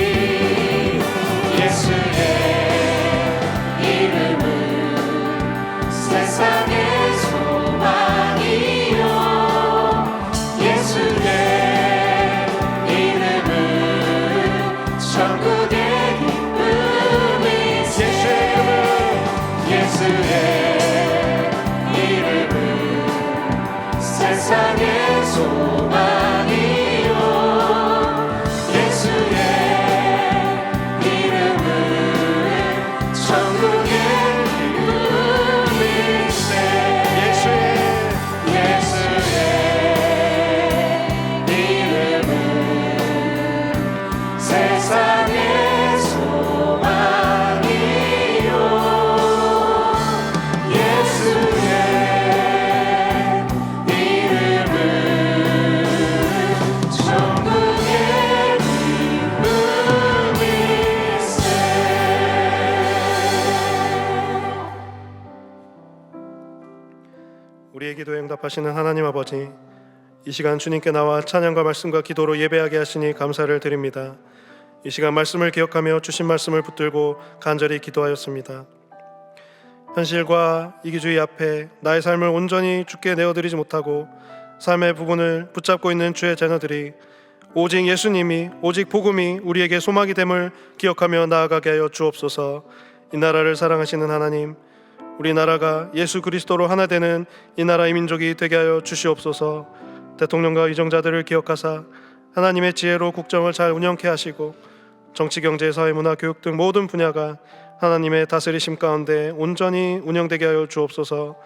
예수의 이름은 세상의 소망이요 예수의 이름은 천국의 기쁨일세. 예수의 이름은 세상의 소망이요 예수의 이름은 천국의 기쁨일세. 예수의 이름은 세상의 소망이요 예수의 이름은 천국의 기쁨일세. 우리의 기도에 응답하시는 하나님 아버지, 이 시간 주님께 나와 찬양과 말씀과 기도로 예배하게 하시니 감사를 드립니다. 이 시간 말씀을 기억하며 주신 말씀을 붙들고 간절히 기도하였습니다. 현실과 이기주의 앞에 나의 삶을 온전히 주께 내어드리지 못하고 삶의 부분을 붙잡고 있는 주의 자녀들이 오직 예수님이, 오직 복음이 우리에게 소망이 됨을 기억하며 나아가게 하여 주옵소서. 이 나라를 사랑하시는 하나님, 우리나라가 예수 그리스도로 하나 되는 이 나라의 민족이 되게 하여 주시옵소서. 대통령과 의정자들을 기억하사 하나님의 지혜로 국정을 잘 운영케 하시고 정치, 경제, 사회, 문화, 교육 등 모든 분야가 하나님의 다스리심 가운데 온전히 운영되게 하여 주옵소서.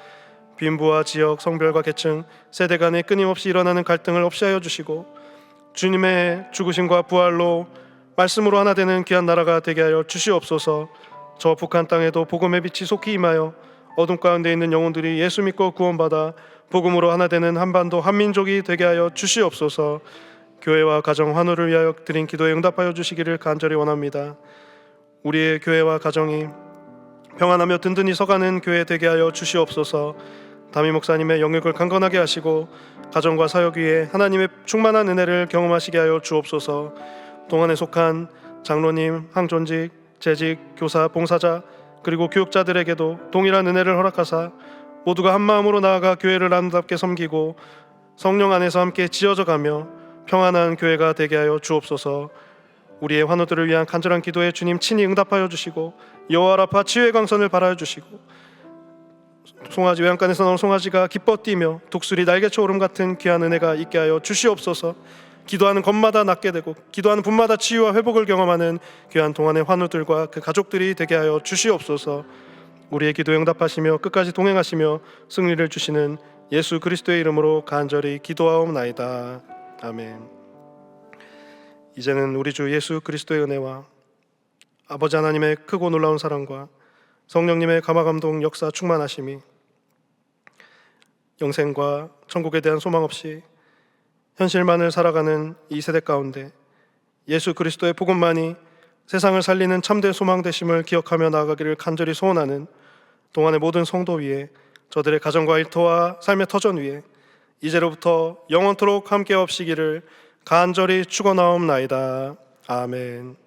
빈부와 지역, 성별과 계층, 세대 간에 끊임없이 일어나는 갈등을 없이 하여 주시고 주님의 죽으심과 부활로 말씀으로 하나 되는 귀한 나라가 되게 하여 주시옵소서. 저 북한 땅에도 복음의 빛이 속히 임하여 어둠 가운데 있는 영혼들이 예수 믿고 구원받아 복음으로 하나 되는 한반도 한민족이 되게 하여 주시옵소서. 교회와 가정 환호를 위하여 드린 기도에 응답하여 주시기를 간절히 원합니다. 우리의 교회와 가정이 평안하며 든든히 서가는 교회 되게 하여 주시옵소서. 담임 목사님의 영역을 강건하게 하시고 가정과 사역 위에 하나님의 충만한 은혜를 경험하시게 하여 주옵소서. 동안에 속한 장로님, 항존직, 재직, 교사, 봉사자 그리고 교육자들에게도 동일한 은혜를 허락하사 모두가 한 마음으로 나아가 교회를 아름답게 섬기고 성령 안에서 함께 지어져가며 평안한 교회가 되게 하여 주옵소서. 우리의 환우들을 위한 간절한 기도에 주님 친히 응답하여 주시고 여호와 라파 치유의 광선을 발하여 주시고 송아지 외양간에서 나온 송아지가 기뻐 뛰며 독수리 날개쳐 오름 같은 귀한 은혜가 있게 하여 주시옵소서. 기도하는 것마다 낫게 되고 기도하는 분마다 치유와 회복을 경험하는 귀한 동안의 환우들과 그 가족들이 되게 하여 주시옵소서. 우리의 기도에 응답하시며 끝까지 동행하시며 승리를 주시는 예수 그리스도의 이름으로 간절히 기도하옵나이다. 아멘. 이제는 우리 주 예수 그리스도의 은혜와 아버지 하나님의 크고 놀라운 사랑과 성령님의 감화감동 역사 충만하심이 영생과 천국에 대한 소망 없이 현실만을 살아가는 이 세대 가운데 예수 그리스도의 복음만이 세상을 살리는 참된 소망 되심을 기억하며 나아가기를 간절히 소원하는 동안의 모든 성도 위에 저들의 가정과 일터와 삶의 터전 위에 이제로부터 영원토록 함께 없시기를 간절히 축원하옵나이다. 아멘.